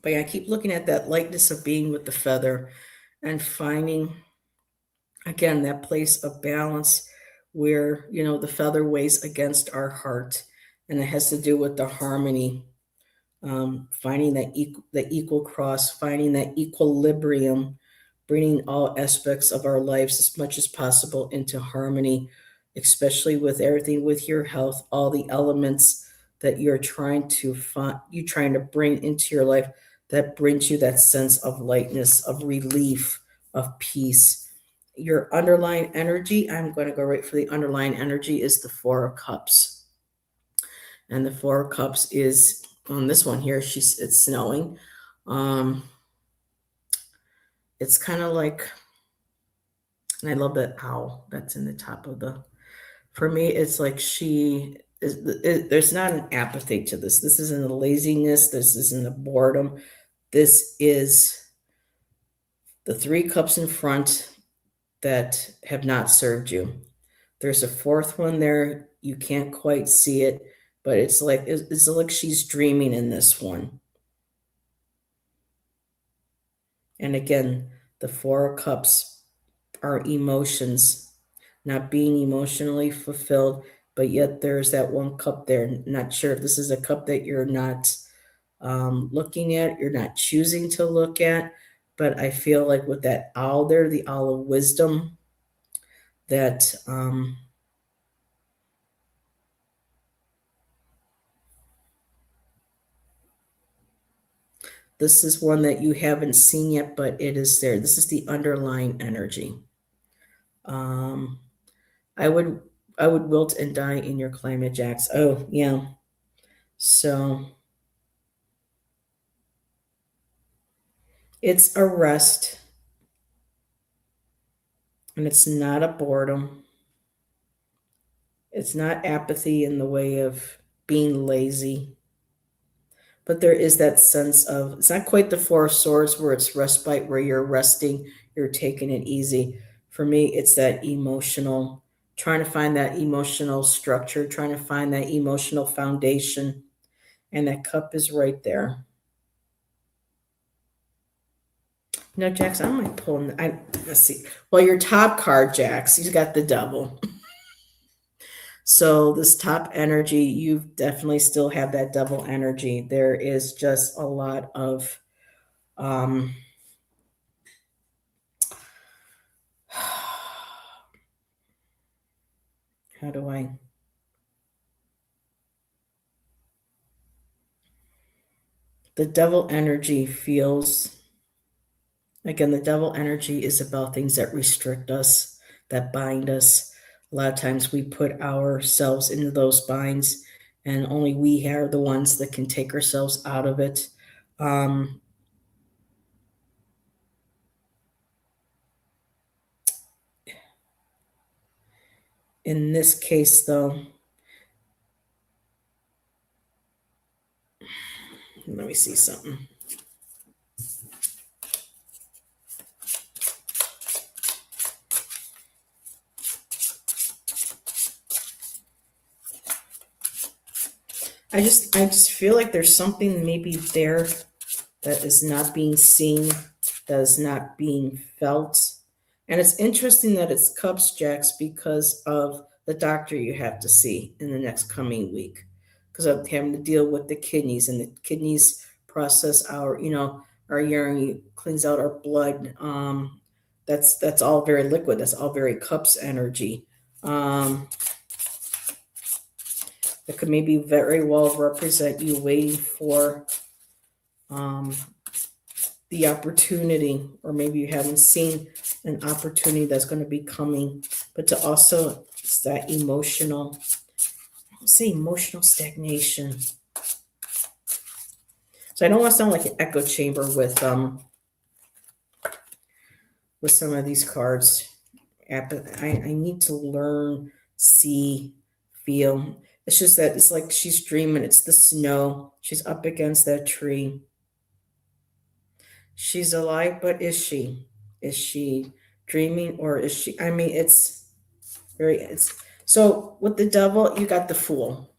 But yeah, I keep looking at that lightness of being with the feather and finding, again, that place of balance where, the feather weighs against our heart, and it has to do with the harmony. Finding the equal cross, finding that equilibrium, bringing all aspects of our lives as much as possible into harmony, especially with everything, with your health, all the elements that you're trying to bring into your life that brings you that sense of lightness, of relief, of peace. Your underlying energy, I'm going to go right for the underlying energy, is the Four of Cups. And the Four of Cups is on this one here. It's snowing. It's kind of like, and I love that owl that's in the top of for me, it's like there's not an apathy to this. This isn't a laziness. This isn't a boredom. This is the Three Cups in front that have not served you. There's a fourth one there. You can't quite see it, but it's like she's dreaming in this one. And again, the Four of Cups are emotions, not being emotionally fulfilled, but yet there's that one cup there. Not sure if this is a cup that you're not looking at, you're not choosing to look at, but I feel like with that owl there, the owl of wisdom, that this is one that you haven't seen yet, but it is there. This is the underlying energy. I would wilt and die in your climate, Jax. Oh, yeah. So it's a rest, and it's not a boredom. It's not apathy in the way of being lazy. But there is that sense of, it's not quite the Four of Swords where it's respite, where you're resting, you're taking it easy. For me, it's that emotional, trying to find that emotional structure, trying to find that emotional foundation. And that cup is right there. No, Jax, I might pull. Let's see. Well, your top card, Jax, he's got the Devil. So this top energy, you definitely still have that Devil energy. There is just a lot of how do I the Devil energy feels, again, the Devil energy is about things that restrict us, that bind us, A lot of times we put ourselves into those binds, and only we are the ones that can take ourselves out of it. In this case, though, let me see something. I just feel like there's something maybe there that is not being seen, that is not being felt. And it's interesting that it's cups, Jacks, because of the doctor you have to see in the next coming week. Because I'm having to deal with the kidneys, and the kidneys process our urine, cleans out our blood. That's all very liquid. That's all very cups energy. That could maybe very well represent you waiting for the opportunity, or maybe you haven't seen an opportunity that's going to be coming, but to also, it's that emotional, I don't say emotional stagnation. So I don't want to sound like an echo chamber with some of these cards. I need to learn, see, feel. It's just that it's like she's dreaming. It's the snow. She's up against that tree. She's alive, but is she? Is she dreaming, or is she? I mean, it's so with the devil, you got the fool.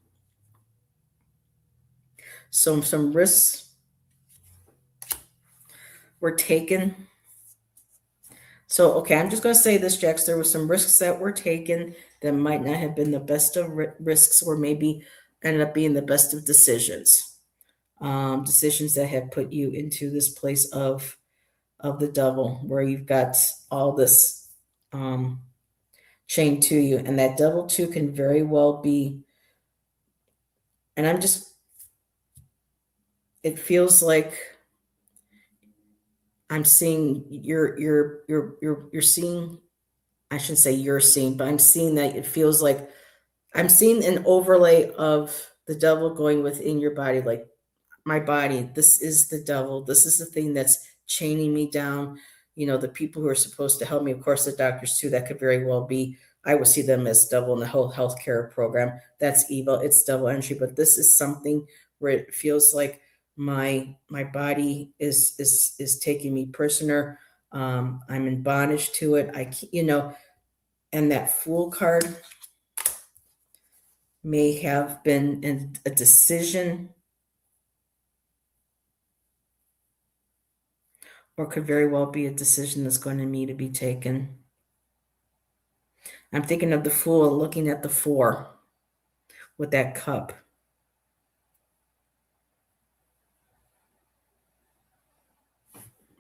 So some risks were taken. So, okay, I'm just going to say this, Jax. There were some risks that were taken that might not have been the best of risks, or maybe ended up being the best of decisions. Decisions that have put you into this place of the devil, where you've got all this chained to you. And that devil, too, can very well be, and it feels like I'm seeing you're seeing, I shouldn't say you're seeing, but I'm seeing that it feels like I'm seeing an overlay of the devil going within your body, like my body. This is the devil. This is the thing that's chaining me down. The people who are supposed to help me, of course, the doctors too, that could very well be, I would see them as devil in the whole healthcare program. That's evil. It's devil energy. But this is something where it feels like my body is taking me prisoner. I'm in bondage to it. And that Fool card may have been a decision, or could very well be a decision that's going to need to be taken. I'm thinking of the Fool and looking at the 4 with that cup.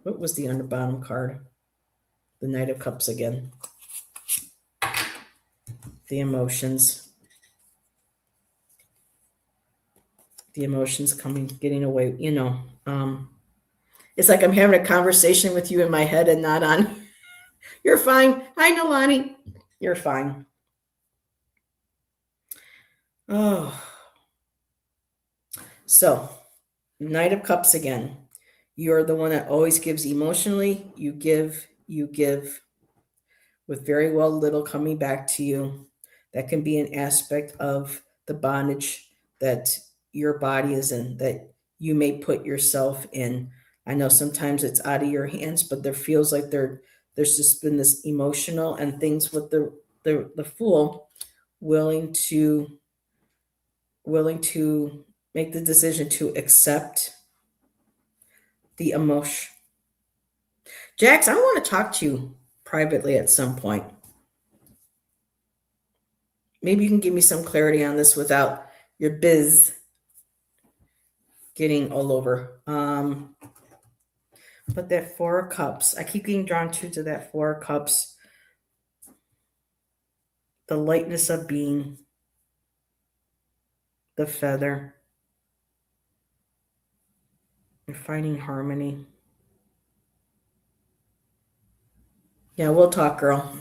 What was the underbottom card? The Knight of Cups again. The emotions. The emotions coming, getting away, it's like I'm having a conversation with you in my head and not on. You're fine. Hi, Nolani. You're fine. Oh. So, Knight of Cups again. You're the one that always gives emotionally. You give with very well little coming back to you. That can be an aspect of the bondage that your body is in, that you may put yourself in. I know sometimes it's out of your hands, but there feels like there's just been this emotional and things with the Fool willing to make the decision to accept the emotion. Jax, I want to talk to you privately at some point. Maybe you can give me some clarity on this without your biz getting all over. But that 4 of Cups, I keep getting drawn to that 4 of Cups. The lightness of being, the feather, and finding harmony. Yeah, we'll talk, girl.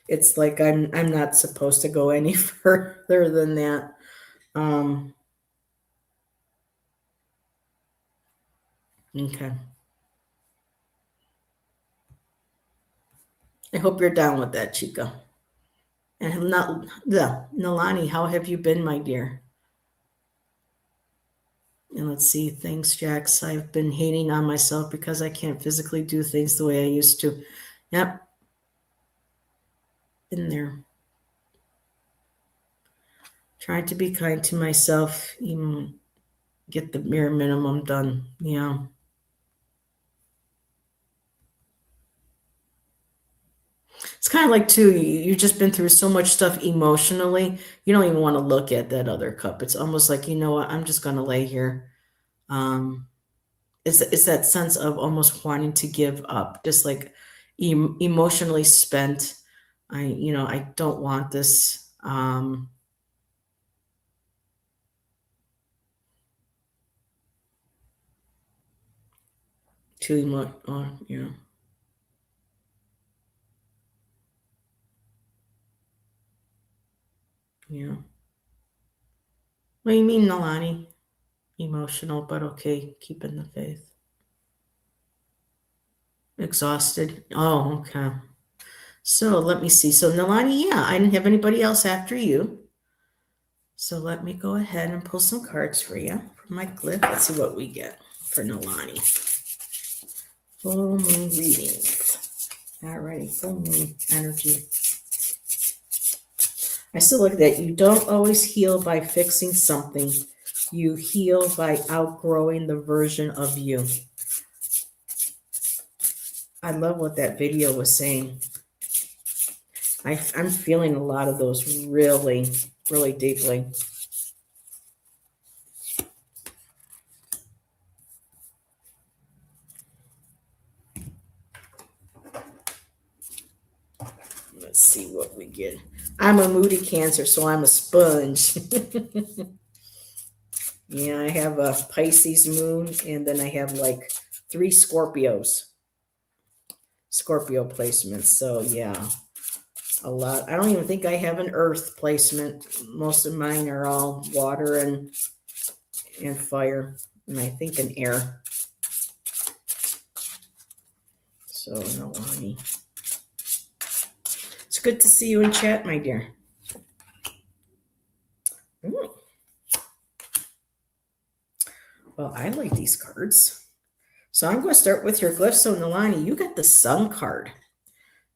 It's like I'm not supposed to go any further than that. Okay. I hope you're down with that, Chica. And not, yeah, Nalani, how have you been, my dear? And let's see, thanks, Jax. I've been hating on myself because I can't physically do things the way I used to. Yep, been there. Trying to be kind to myself, even get the mere minimum done. Yeah. It's kind of like, too, you've just been through so much stuff emotionally. You don't even want to look at that other cup. It's almost like, you know what, I'm just going to lay here. Um, it's that sense of almost wanting to give up, just like emotionally spent. I don't want this. Too much. Yeah. Yeah. What do you mean, Nalani? Emotional, but okay, keeping the faith. Exhausted. Oh, okay. So let me see. So Nalani, yeah, I didn't have anybody else after you. So let me go ahead and pull some cards for you for my glyph. Let's see what we get for Nalani. Full moon readings. Alrighty, full moon energy. I still look at that. You don't always heal by fixing something. You heal by outgrowing the version of you. I love what that video was saying. I'm feeling a lot of those really, really deeply. Let's see what we get. I'm a moody Cancer, so I'm a sponge. Yeah, I have a Pisces moon, and then I have like 3 Scorpio placements. So yeah, a lot. I don't even think I have an Earth placement. Most of mine are all water and fire, and I think an air. So no worry. It's good to see you in chat, my dear. Ooh. Well, I like these cards. So I'm going to start with your glyph. So Nalani, you got the Sun card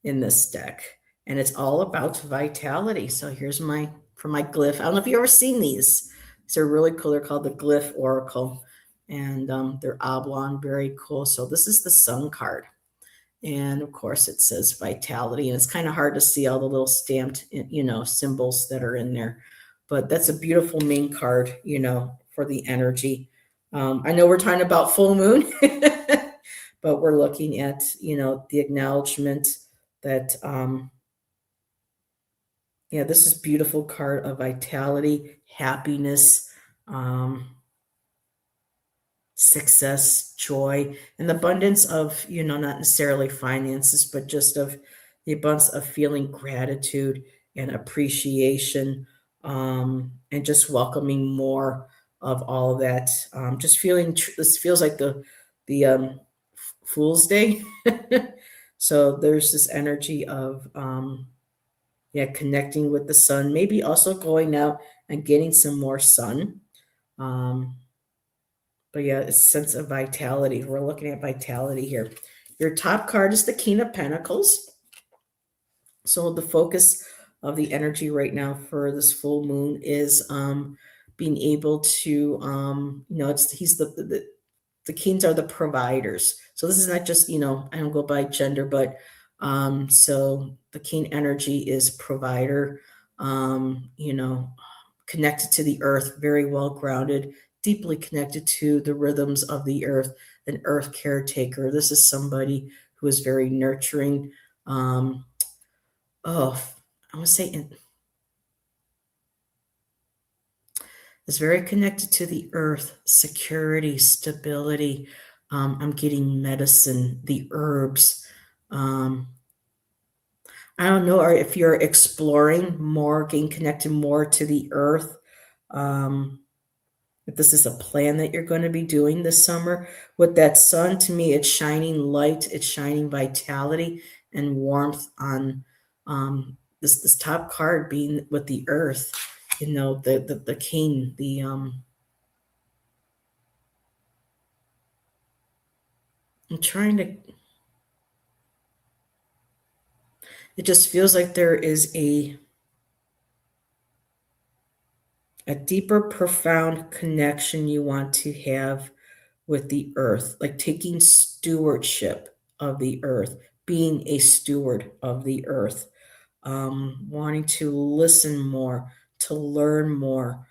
in this deck, and it's all about vitality. So here's my glyph. I don't know if you've ever seen these. These are really cool. They're called the Glyph Oracle, and they're oblong, very cool. So this is the Sun card. And of course, it says vitality, and it's kind of hard to see all the little stamped, symbols that are in there. But that's a beautiful main card, for the energy. I know we're talking about full moon, but we're looking at, the acknowledgement that, yeah, this is beautiful card of vitality, happiness, success, joy, and the abundance of, not necessarily finances, but just of the abundance of feeling gratitude and appreciation, and just welcoming more of all of that. Just feeling, this feels like the Fool's Day. So there's this energy of, yeah, connecting with the sun, maybe also going out and getting some more sun. Um, but yeah, it's a sense of vitality. We're looking at vitality here. Your top card is the King of Pentacles. So the focus of the energy right now for this full moon is being able to, he's the kings are the providers. So this is not just, I don't go by gender, but so the king energy is provider, connected to the earth, very well grounded, deeply connected to the rhythms of the earth, an earth caretaker. This is somebody who is very nurturing. Oh, I want to say is very connected to the earth, security, stability. I'm getting medicine, the herbs. I don't know, or if you're exploring more, getting connected more to the earth. Um, if this is a plan that you're going to be doing this summer with that sun, to me, it's shining light, it's shining vitality and warmth on this top card being with the earth. You know, the king, I'm trying to. It just feels like there is a deeper, profound connection you want to have with the earth, like taking stewardship of the earth, being a steward of the earth, wanting to listen more, to learn more,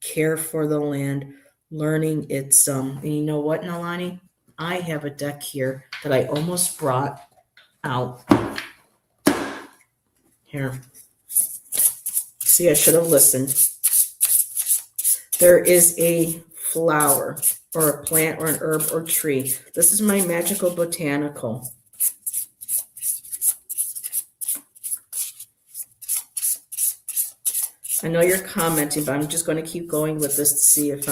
care for the land, learning its. And you know what, Nalani? I have a deck here that I almost brought out here. See, I should have listened. There is a flower or a plant or an herb or tree. This is my magical botanical. I know you're commenting, but I'm just going to keep going with this to see if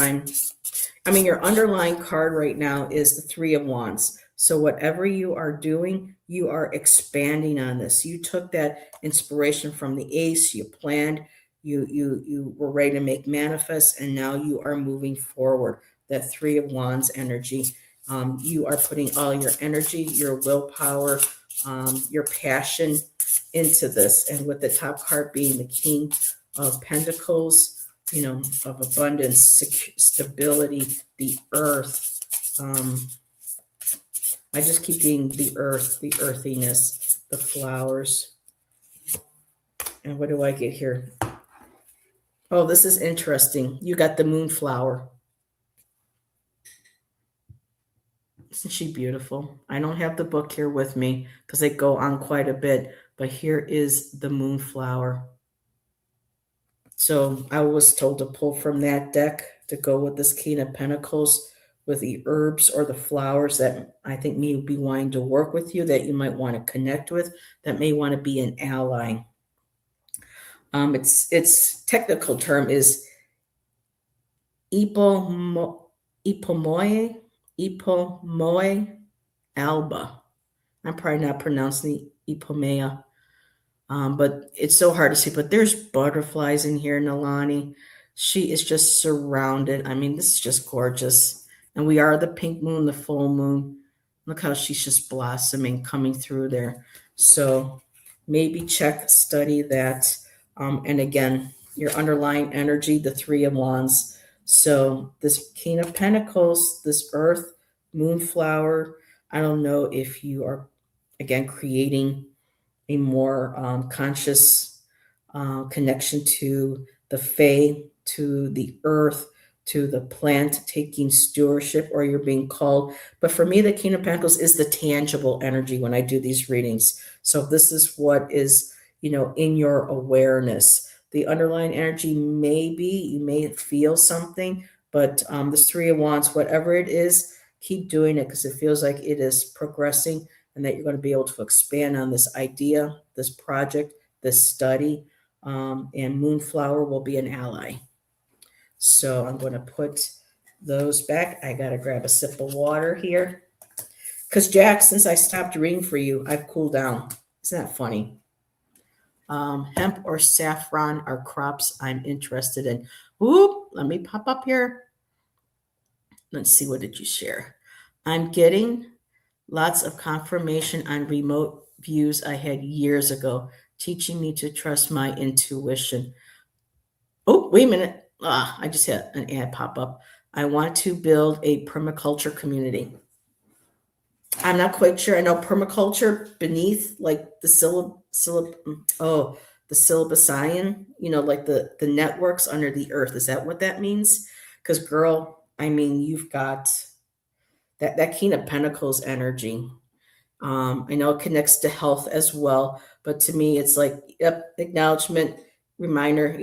your underlying card right now is the Three of Wands. So whatever you are doing, you are expanding on this. You took that inspiration from the Ace, you planned, you were ready to make manifest, and now you are moving forward. That Three of Wands energy. You are putting all your energy, your willpower, your passion into this. And with the top card being the King of Pentacles, of abundance, stability, the earth. I just keep being the earth, the earthiness, the flowers. And what do I get here? Oh, this is interesting. You got the moonflower. Isn't she beautiful? I don't have the book here with me because they go on quite a bit, but here is the moonflower. So I was told to pull from that deck to go with this King of Pentacles with the herbs or the flowers that I think may be wanting to work with you, that you might want to connect with, that may want to be an ally. Its technical term is Ipomoe alba. I'm probably not pronouncing Ipomea. But it's so hard to see. But there's butterflies in here, Nalani. She is just surrounded. I mean, this is just gorgeous. And we are the pink moon, the full moon. Look how she's just blossoming, coming through there. So maybe check, study that. And again, your underlying energy, the Three of Wands. So this King of Pentacles, this Earth, Moonflower. I don't know if you are, again, creating a more conscious connection to the Fae, to the earth, to the plant, taking stewardship, or you're being called. But for me, the King of Pentacles is the tangible energy when I do these readings. So this is what is, in your awareness. The underlying energy may be, you may feel something, but this Three of Wands, whatever it is, keep doing it because it feels like it is progressing and that you're going to be able to expand on this idea, this project, this study, and Moonflower will be an ally. So I'm going to put those back. I got to grab a sip of water here. Because, Jack, since I stopped reading for you, I've cooled down. Isn't that funny? Hemp or saffron are crops I'm interested in. Ooh, let me pop up here. Let's see, what did you share? I'm getting lots of confirmation on remote views I had years ago, teaching me to trust my intuition. Oh, wait a minute. I just had an ad pop up. I want to build a permaculture community. I'm not quite sure. I know permaculture beneath like the the Silibusine, like the networks under the earth. Is that what that means? Because girl, I mean, you've got that King of Pentacles energy. I know it connects to health as well, but to me, it's like, yep, acknowledgement, reminder,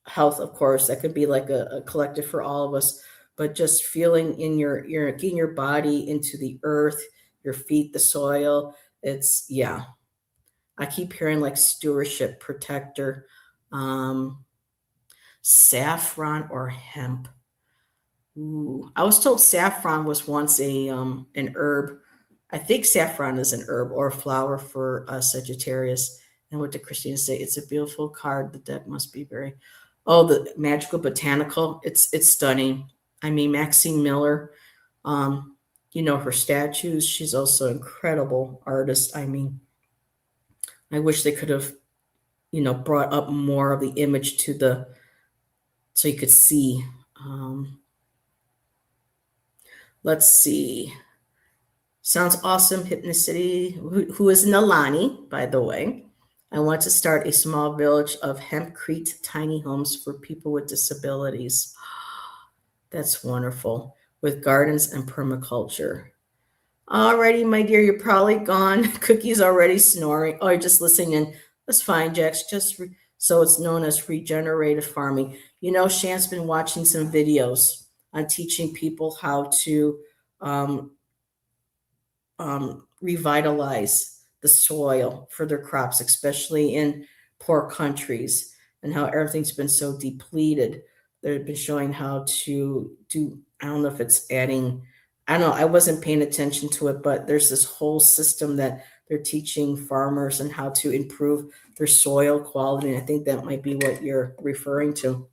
health, of course, that could be like a collective for all of us, but just feeling in getting your body into the earth, your feet, the soil. It's, yeah. I keep hearing like stewardship, protector, saffron or hemp. Ooh, I was told saffron was once an herb. I think saffron is an herb or a flower for Sagittarius. And what did Christina say? It's a beautiful card. The deck must be very. Oh, the magical botanical. It's stunning. I mean, Maxine Miller. Um, her statues. She's also an incredible artist. I mean, I wish they could have, brought up more of the image to so you could see. Let's see. Sounds awesome, Hypnicity, who is Nalani, by the way. I want to start a small village of hempcrete tiny homes for people with disabilities. That's wonderful. With gardens and permaculture. Alrighty, my dear, you're probably gone. Cookie's already snoring. Oh, you're just listening in. That's fine, Jax. So it's known as regenerative farming. Shan's been watching some videos on teaching people how to revitalize the soil for their crops, especially in poor countries, and how everything's been so depleted. They've been showing how to do, I don't know if it's adding, I don't know, I wasn't paying attention to it, but there's this whole system that they're teaching farmers and how to improve their soil quality. And I think that might be what you're referring to.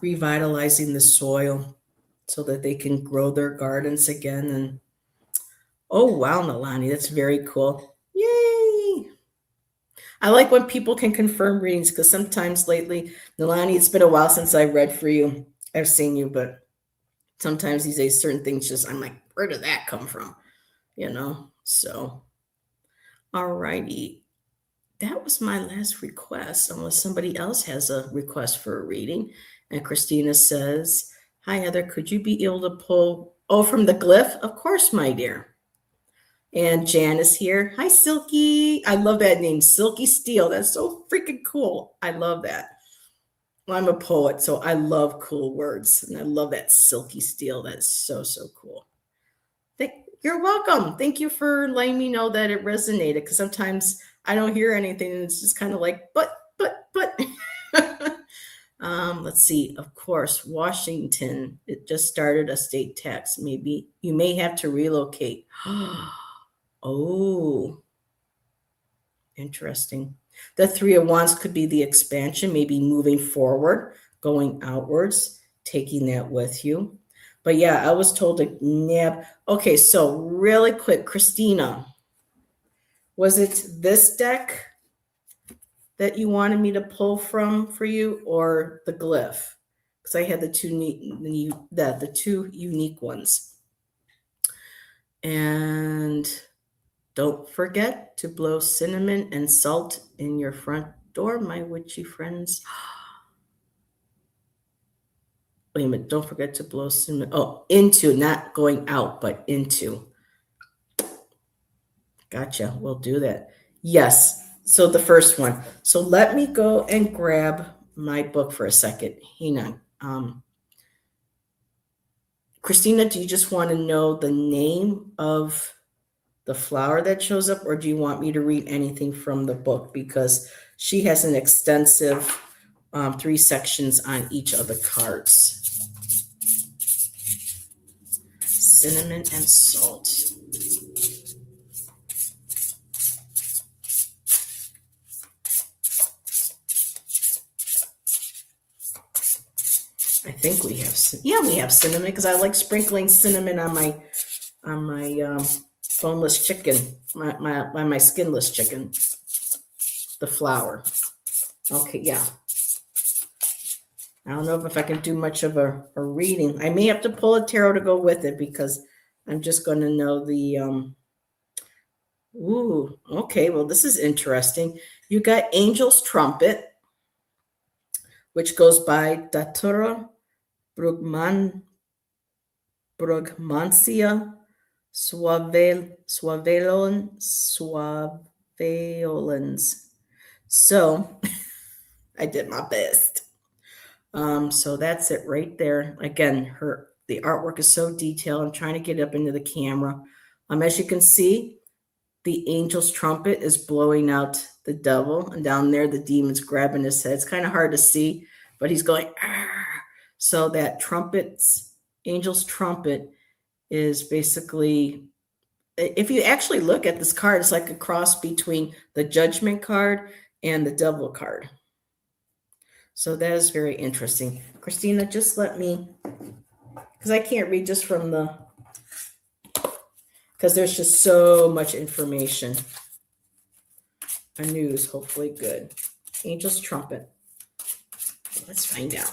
Revitalizing the soil so that they can grow their gardens again. And oh, wow, Nalani, that's very cool. Yay! I like when people can confirm readings, because sometimes lately, Nalani, it's been a while since I read for you. I've seen you, but sometimes these days, certain things just, I'm like, where did that come from? So, all righty. That was my last request, unless somebody else has a request for a reading. And Christina says, hi, Heather, could you be able to pull, from the glyph? Of course, my dear. And Jan is here. Hi, Silky. I love that name, Silky Steel. That's so freaking cool. I love that. Well, I'm a poet, so I love cool words. And I love that Silky Steel. That's so, so cool. You're welcome. Thank you for letting me know that it resonated, because sometimes I don't hear anything and it's just kind of like, but. Let's see. Of course, Washington, it just started a state tax. Maybe you may have to relocate. Oh, interesting. The Three of Wands could be the expansion, maybe moving forward, going outwards, taking that with you. But yeah, I was told to nab. Okay, so really quick, Christina, was it this deck that you wanted me to pull from for you, or the glyph? Because I had the two unique ones. And don't forget to blow cinnamon and salt in your front door, my witchy friends. Wait a minute, don't forget to blow cinnamon. Oh, into, not going out, but into. Gotcha, we'll do that. Yes, so the first one. So let me go and grab my book for a second. Hang on. Christina, do you just want to know the name of the flower that shows up, or do you want me to read anything from the book? Because she has an extensive 3 sections on each of the cards. Cinnamon and salt. I think we have, we have cinnamon, because I like sprinkling cinnamon on my boneless chicken, my skinless chicken, the flour. Okay, yeah. I don't know if I can do much of a reading. I may have to pull a tarot to go with it, because I'm just going to know the, ooh, okay, well, this is interesting. You got Angel's Trumpet, which goes by Datura Brugmancia Suaveolens. So I did my best. So that's it right there. Again, the artwork is so detailed. I'm trying to get up into the camera. As you can see, the angel's trumpet is blowing out the devil, and down there the demon's grabbing his head. It's kind of hard to see, but he's going, "Arr!" So that angel's trumpet is basically, if you actually look at this card, it's like a cross between the judgment card and the devil card. So that is very interesting. Christina, just let me, because I can't read just from because there's just so much information. A news, hopefully good. Angel's trumpet. Let's find out.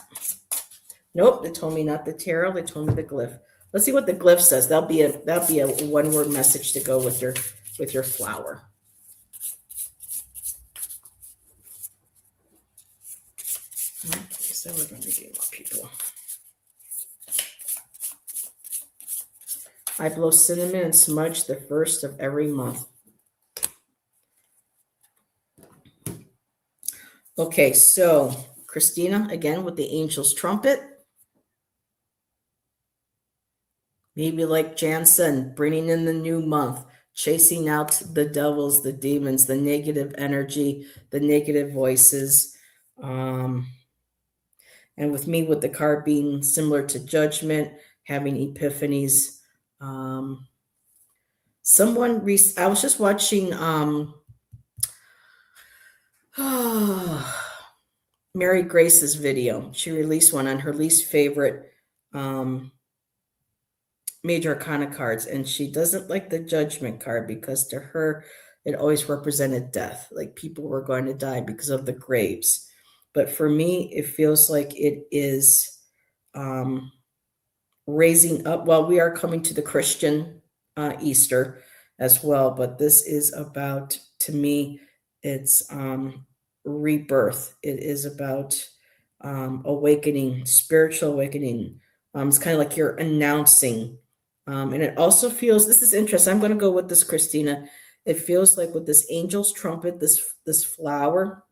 Nope, they told me not the tarot. They told me the glyph. Let's see what the glyph says. That'll be a one-word message to go with your flower. Okay, so we're going to get more people. I blow cinnamon and smudge the first of every month. Okay, so Christina, again, with the angel's trumpet. Maybe like Jansen, bringing in the new month, chasing out the devils, the demons, the negative energy, the negative voices. And with me, with the card being similar to judgment, having epiphanies. I was just watching Mary Grace's video. She released one on her least favorite major arcana cards, and she doesn't like the judgment card because to her it always represented death, like people were going to die because of the graves. But for me, it feels like it is raising up. Well, we are coming to the Christian Easter as well, but this is about, to me, it's rebirth. It is about awakening, spiritual awakening. It's kind of like you're announcing. And it also feels, this is interesting. I'm going to go with this, Christina. It feels like with this angel's trumpet, this flower,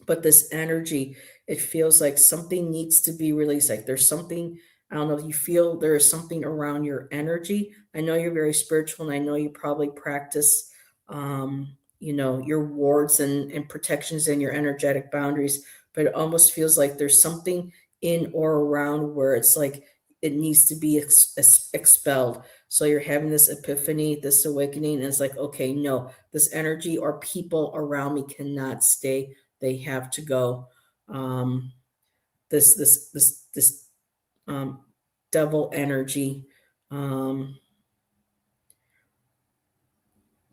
but this energy, it feels like something needs to be released. Like there's something, I don't know if you feel there is something around your energy. I know you're very spiritual, and I know you probably practice, your wards and protections and your energetic boundaries, but it almost feels like there's something in or around where it's like it needs to be expelled. So you're having this epiphany, this awakening, and it's like, okay, no, this energy or people around me cannot stay. They have to go. This devil energy,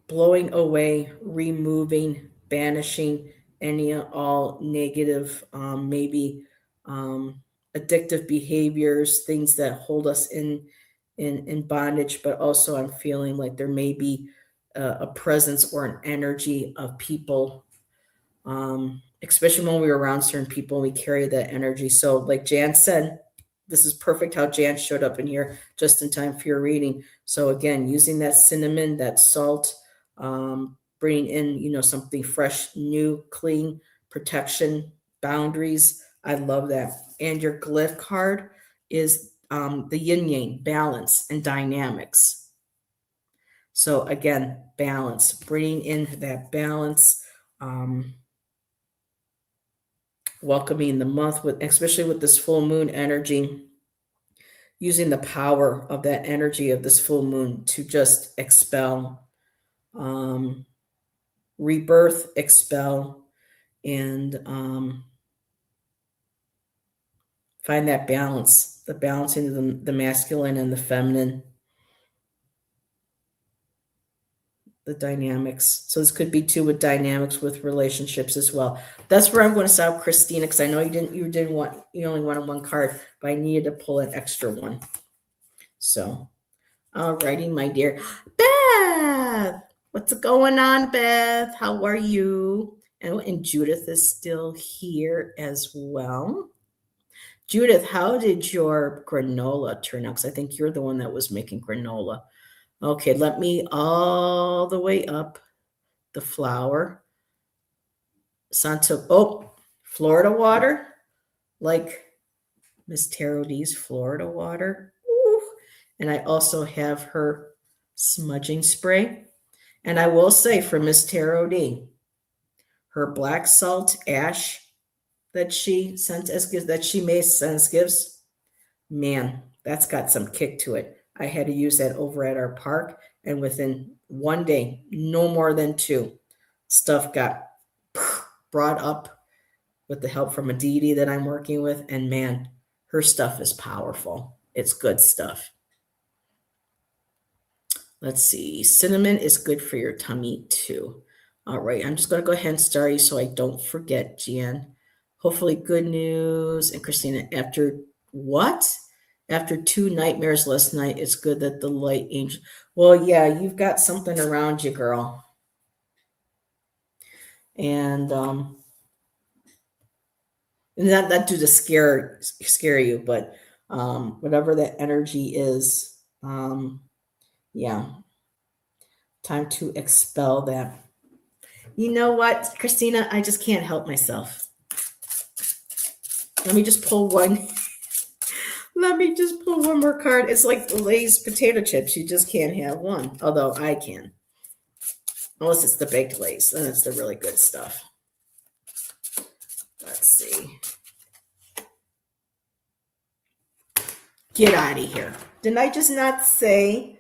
blowing away, removing, banishing any all negative, maybe addictive behaviors, things that hold us in bondage. But also I'm feeling like there may be a presence or an energy of people, especially when we're around certain people, we carry that energy. So like Jan said, this is perfect how Jan showed up in here just in time for your reading. So again, using that cinnamon, that salt, bringing in, something fresh, new, clean, protection, boundaries. I love that. And your glyph card is the yin yang, balance and dynamics. So again, balance, bringing in that balance, welcoming the month with, especially with this full moon energy, using the power of that energy of this full moon to just expel, rebirth, expel, and find that balance, the balancing the masculine and the feminine, the dynamics. So this could be too with dynamics with relationships as well. That's where I'm going to stop, Christina, because I know you only wanted one card, but I needed to pull an extra one. So, alrighty, my dear. Beth, what's going on, Beth? How are you? And Judith is still here as well. Judith, how did your granola turn out? Because I think you're the one that was making granola. Okay, let me all the way up the flower. Florida water, like Miss Tarot D's Florida water. Ooh. And I also have her smudging spray. And I will say for Miss Tarot D, her black salt ash that she sent as gifts, that she made as gifts, man, that's got some kick to it. I had to use that over at our park, and within one day, no more than two, stuff got brought up with the help from a deity that I'm working with. And man, her stuff is powerful. It's good stuff. Let's see. Cinnamon is good for your tummy too. All right. I'm just going to go ahead and start you so I don't forget, Jan. Hopefully, good news. And Christina, after what? After 2 nightmares last night, it's good that the light angel. Well, yeah, you've got something around you, girl. And not to scare you, but whatever that energy is, yeah, time to expel that. You know what, Christina? I just can't help myself. Let me just pull one. Let me just pull one more card. It's like the Lay's potato chips. You just can't have one. Although I can. Unless it's the baked Lay's. Then it's the really good stuff. Let's see. Get out of here. Didn't I just not say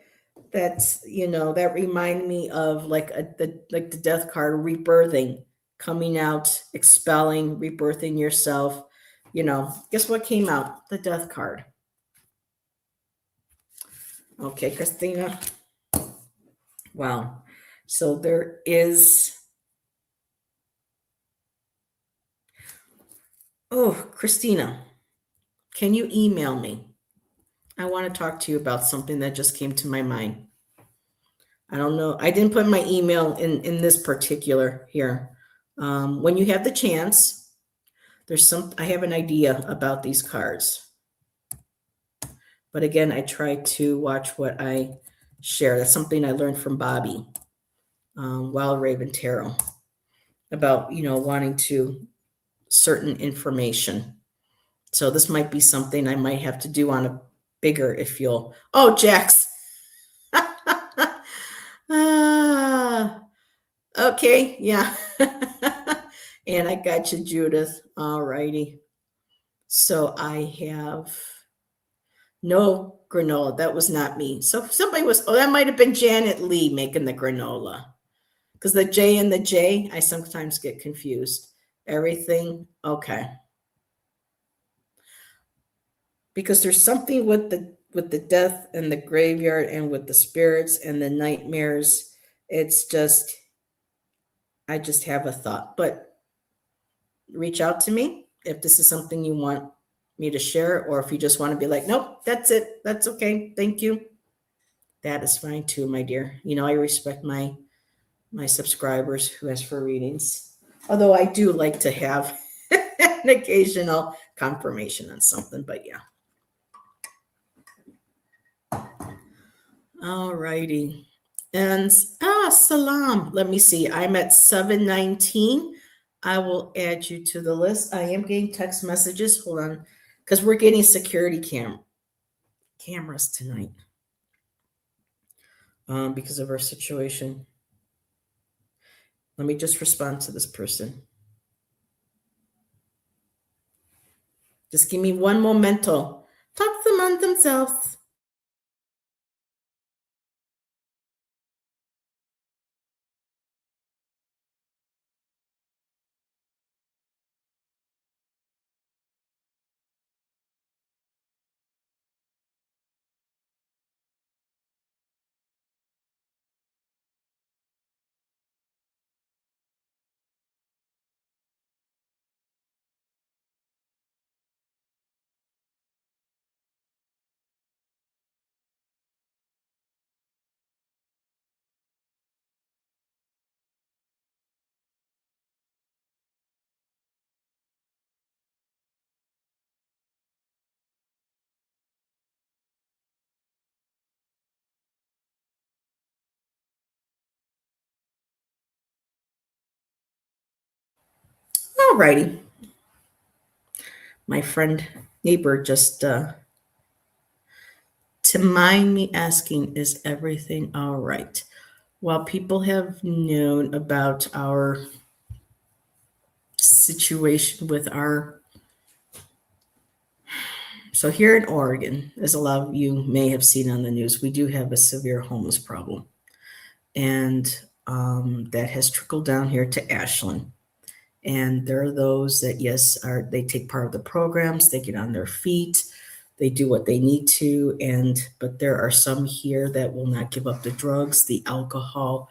that, that remind me of like the death card, rebirthing, coming out, expelling, rebirthing yourself. Guess what came out? The death card. Okay, Christina. Wow. So there is. Oh, Christina, can you email me? I want to talk to you about something that just came to my mind. I don't know. I didn't put my email in this particular here. When you have the chance, I have an idea about these cards. But again, I try to watch what I share. That's something I learned from Bobby, Wild Raven Tarot, about, wanting to certain information. So this might be something I might have to do on a bigger, if you'll. Oh, Jax. Okay, yeah. And I got you, Judith. All righty. So I have no granola. That was not me. So somebody that might have been Janet Lee making the granola. Because the J and the J, I sometimes get confused. Everything, okay. Because there's something with the death and the graveyard and with the spirits and the nightmares. It's just, I just have a thought. But reach out to me if this is something you want me to share, or if you just want to be like, nope, that's it. That's okay. Thank you. That is fine too, my dear. I respect my subscribers who ask for readings. Although I do like to have an occasional confirmation on something, but yeah. All righty. And Salam. Let me see. I'm at 719. I will add you to the list. I am getting text messages. Hold on. Because we're getting security cameras tonight. Because of our situation. Let me just respond to this person. Just give me one momento. Talk to them on themselves. All righty. My friend neighbor just to mind me asking, is everything all right? while people have known about our situation with our, so here in Oregon, as a lot of you may have seen on the news, we do have a severe homeless problem. And that has trickled down here to Ashland. And there are those that, yes, they take part of the programs, they get on their feet, they do what they need to, but there are some here that will not give up the drugs, the alcohol.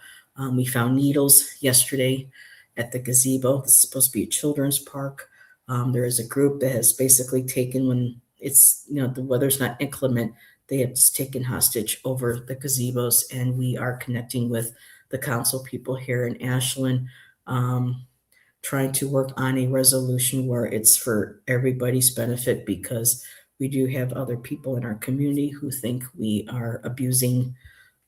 We found needles yesterday at the gazebo. This is supposed to be a children's park. There is a group that has basically taken, when it's, the weather's not inclement, they have just taken hostage over the gazebos, and we are connecting with the council people here in Ashland, trying to work on a resolution where it's for everybody's benefit, because we do have other people in our community who think we are abusing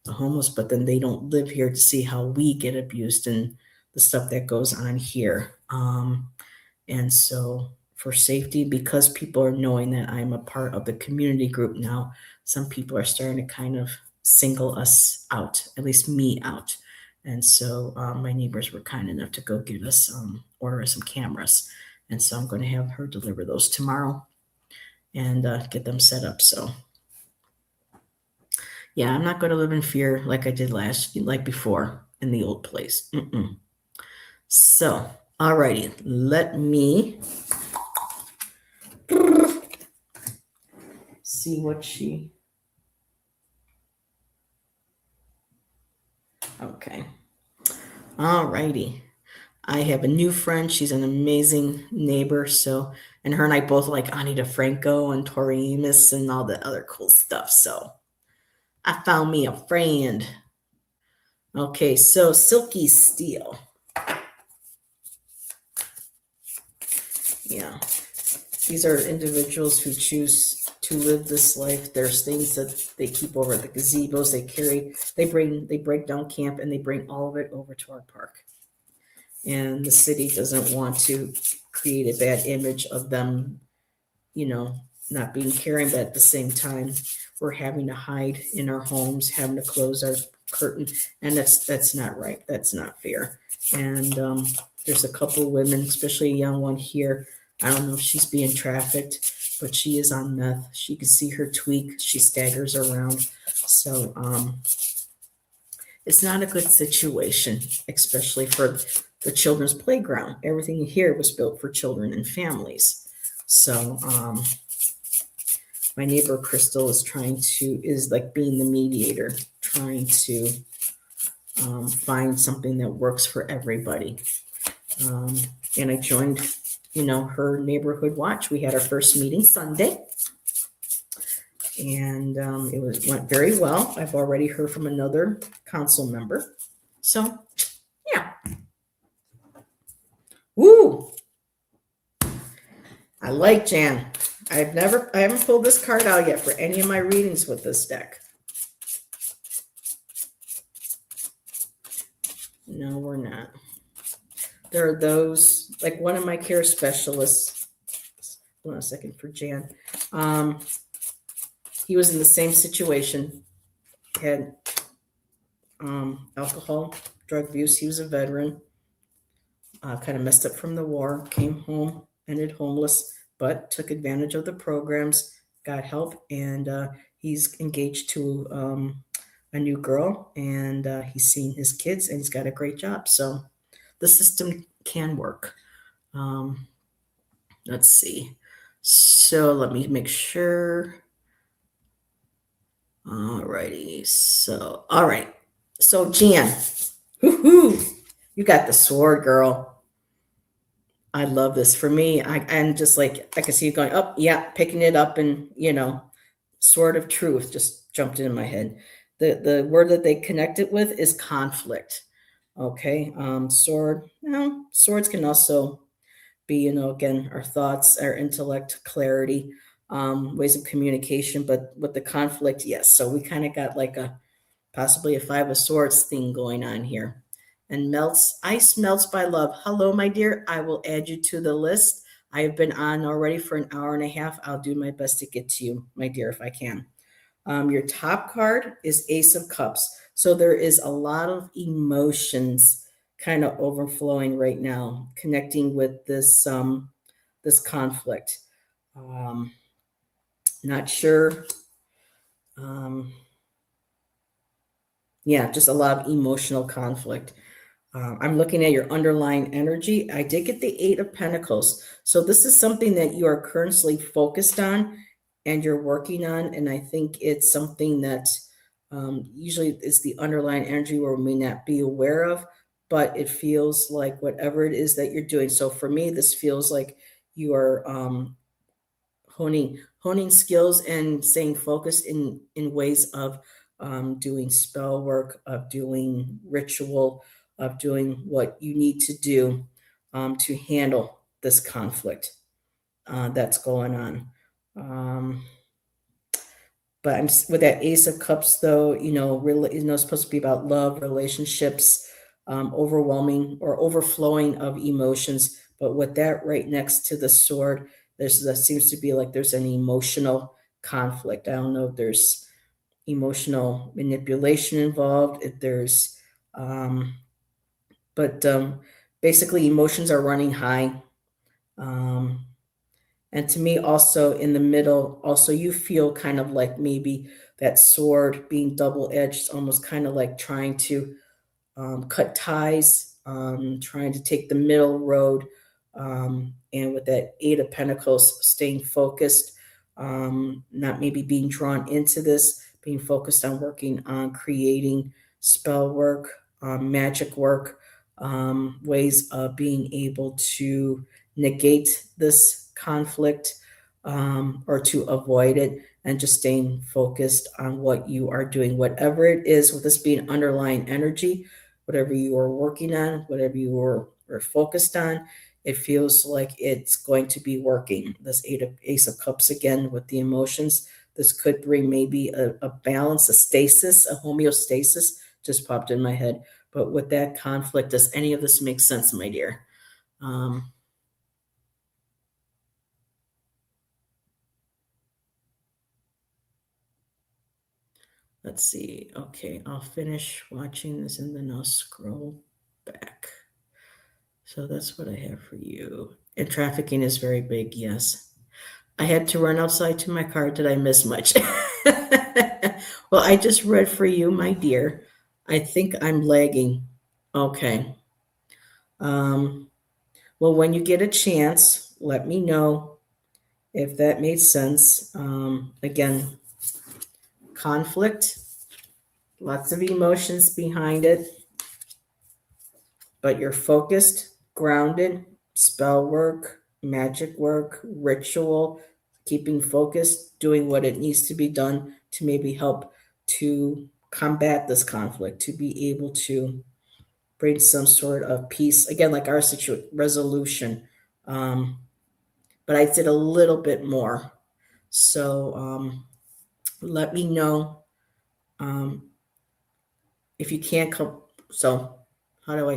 the homeless, but then they don't live here to see how we get abused and the stuff that goes on here. And so for safety, because people are knowing that I'm a part of the community group now, some people are starting to kind of single us out, at least me out. And so my neighbors were kind enough to go get us, order us some cameras. And so I'm going to have her deliver those tomorrow and get them set up. So yeah, I'm not going to live in fear like I did like before in the old place. So, alrighty, let me see what she. Okay. Alrighty. I have a new friend. She's an amazing neighbor. So, and her and I both like Anita Franco and Tori Amos and all the other cool stuff. So, I found me a friend. Okay, so Silky Steel. Yeah. These are individuals who choose to live this life. There's things that they keep over at the gazebos. They break down camp and they bring all of it over to our park. And the city doesn't want to create a bad image of them, not being caring, but at the same time, we're having to hide in our homes, having to close our curtain, and that's not right. That's not fair. And there's a couple women, especially a young one here. I don't know if she's being trafficked, but she is on meth. She can see her tweak. She staggers around. So it's not a good situation, especially for the children's playground. Everything here was built for children and families. So my neighbor Crystal is like being the mediator, trying to find something that works for everybody. And I joined, her neighborhood watch. We had our first meeting Sunday, and went very well. I've already heard from another council member. So, yeah. Woo! I like Jan. I haven't pulled this card out yet for any of my readings with this deck. No, we're not. There are those, like one of my care specialists, hold on a second for Jan. He was in the same situation, had alcohol, drug abuse. He was a veteran, kind of messed up from the war, came home, ended homeless, but took advantage of the programs, got help, and he's engaged to a new girl, and he's seen his kids, and he's got a great job. So the system can work. Let's see. So let me make sure. Alrighty. So, all right. So Jan, whoo-hoo, you got the sword, girl. I love this. For me, I'm just like, I can see you going, oh, yeah, picking it up, and, sword of truth just jumped into my head. The word that they connect it with is conflict. Okay. Sword. Swords can also be, again, our thoughts, our intellect, clarity, ways of communication. But with the conflict, yes. So we kind of got like possibly a 5 of swords thing going on here. And ice melts by love. Hello, my dear. I will add you to the list. I have been on already for an hour and a half. I'll do my best to get to you, my dear, if I can. Your top card is Ace of Cups. So there is a lot of emotions kind of overflowing right now, connecting with this conflict. Um, Not sure. Um, yeah, just a lot of emotional conflict. I'm looking at your underlying energy. I did get the Eight of Pentacles. So this is something that you are currently focused on and you're working on. And I think it's something that usually is the underlying energy where we may not be aware of, but it feels like whatever it is that you're doing. So for me, this feels like you are honing skills and staying focused in ways of doing spell work, of doing ritual, of doing what you need to do to handle this conflict that's going on. But with that Ace of Cups, though, really, supposed to be about love, relationships, overwhelming or overflowing of emotions. But with that right next to the sword, that seems to be like there's an emotional conflict. I don't know if there's emotional manipulation involved. If there's, but basically, emotions are running high. Um, and to me, also in the middle, also you feel kind of like maybe that sword being double edged, almost kind of like trying to cut ties, trying to take the middle road. And with that Eight of Pentacles, staying focused, not maybe being drawn into this, being focused on working on creating spell work, magic work, ways of being able to negate this conflict or to avoid it, and just staying focused on what you are doing, whatever it is, with this being underlying energy, whatever you are working on, whatever you are focused on, it feels like it's going to be working. This Ace of Cups again with the emotions. This could bring maybe a balance, a stasis, a homeostasis, just popped in my head. But with that conflict, does any of this make sense, my dear? Let's see. Okay, I'll finish watching this and then I'll scroll back. So that's what I have for you. And trafficking is very big, yes. I had to run outside to my car. Did I miss much? Well, I just read for you, my dear. I think I'm lagging. Okay. Um, well, when you get a chance, let me know if that made sense. Again, conflict, lots of emotions behind it, but you're focused, grounded, spell work, magic work, ritual, keeping focused, doing what it needs to be done to maybe help to combat this conflict, to be able to bring some sort of peace. Again, like our resolution. But I did a little bit more. So let me know um, if you can't come. So how do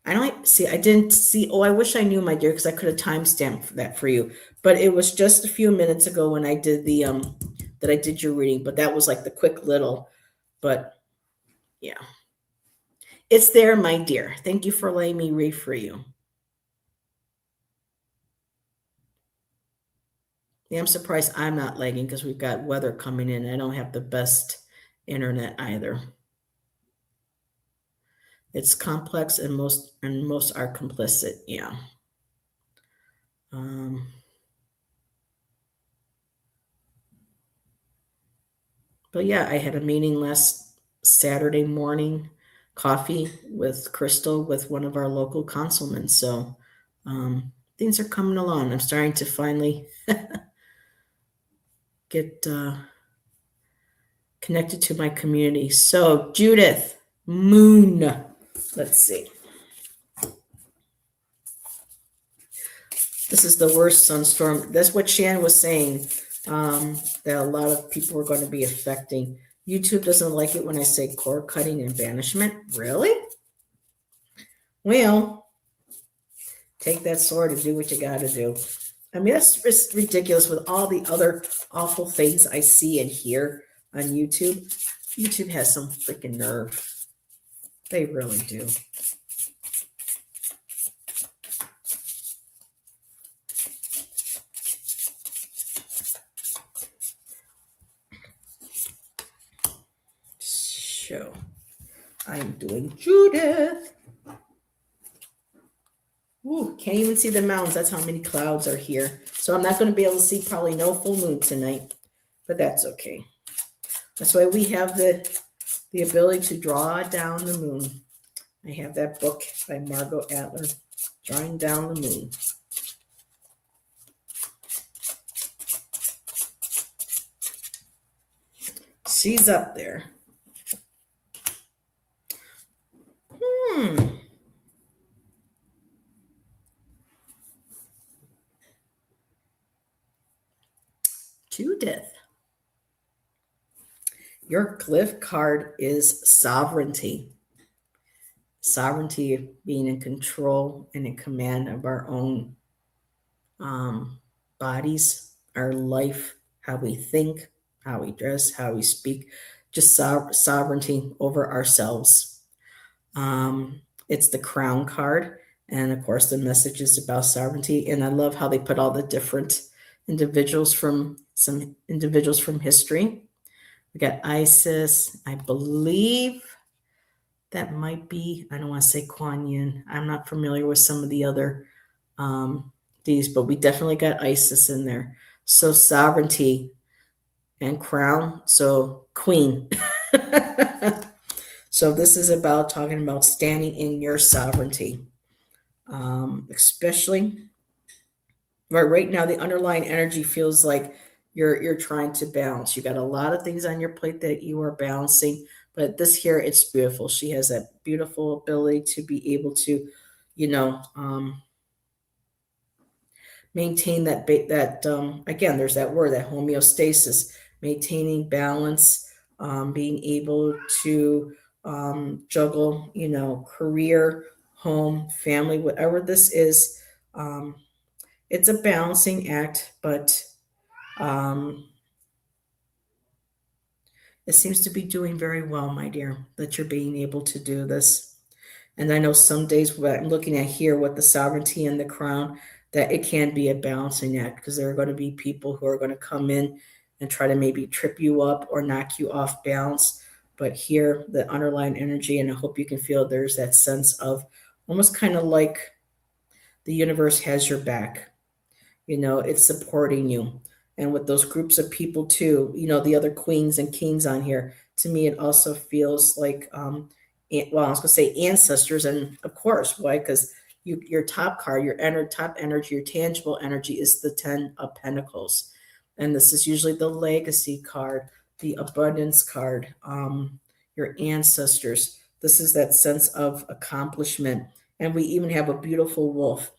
I don't see. I didn't see. Oh, I wish I knew, my dear, because I could have timestamped that for you. But it was just a few minutes ago when I did the that I did your reading. But that was like the quick little. But yeah, it's there, my dear. Thank you for letting me read for you. Yeah, I'm surprised I'm not lagging because we've got weather coming in. I don't have the best internet either. It's complex and most are complicit. Yeah. Um, but yeah, I had a meeting last Saturday morning, coffee with Crystal, with one of our local councilmen. So things are coming along. I'm starting to finally get connected to my community. So Judith, moon. Let's see. This is the worst sunstorm. That's what Shan was saying, that a lot of people are going to be affecting. YouTube doesn't like it when I say cord cutting and banishment. Really? Well, take that sword and do what you got to do. I mean, that's just ridiculous with all the other awful things I see and hear on YouTube. YouTube has some freaking nerve. They really do. So, I'm doing Judith. Ooh, can't even see the mountains. That's how many clouds are here. So I'm not going to be able to see probably no full moon tonight, but that's okay. That's why we have the ability to draw down the moon. I have that book by Margot Adler, Drawing Down the Moon. She's up there. Judith. Your glyph card is sovereignty. Sovereignty of being in control and in command of our own bodies, our life, how we think, how we dress, how we speak, just sovereignty over ourselves. It's the crown card. And of course, the message is about sovereignty. And I love how they put all the different individuals from history. We got Isis, I believe that might be, I don't want to say Kuan Yin. I'm not familiar with some of the other these, but we definitely got Isis in there. So sovereignty and crown, so queen. So this is about talking about standing in your sovereignty, especially right now. The underlying energy feels like you're trying to balance. You got a lot of things on your plate that you are balancing, but this here, it's beautiful. She has that beautiful ability to be able to, maintain that again, there's that word, that homeostasis, maintaining balance, being able to juggle, career, home, family, whatever this is. It's a balancing act, but it seems to be doing very well, my dear, that you're being able to do this. And I know some days, what I'm looking at here with the sovereignty and the crown, that it can be a balancing act, because there are going to be people who are going to come in and try to maybe trip you up or knock you off balance. But here, the underlying energy, and I hope you can feel, there's that sense of almost kind of like the universe has your back. It's supporting you. And with those groups of people too, the other queens and kings on here, to me, it also feels like, well, I was going to say ancestors. And of course, why? Because your top card, your top energy, your tangible energy is the 10 of Pentacles. And this is usually the legacy card, the abundance card, your ancestors. This is that sense of accomplishment. And we even have a beautiful wolf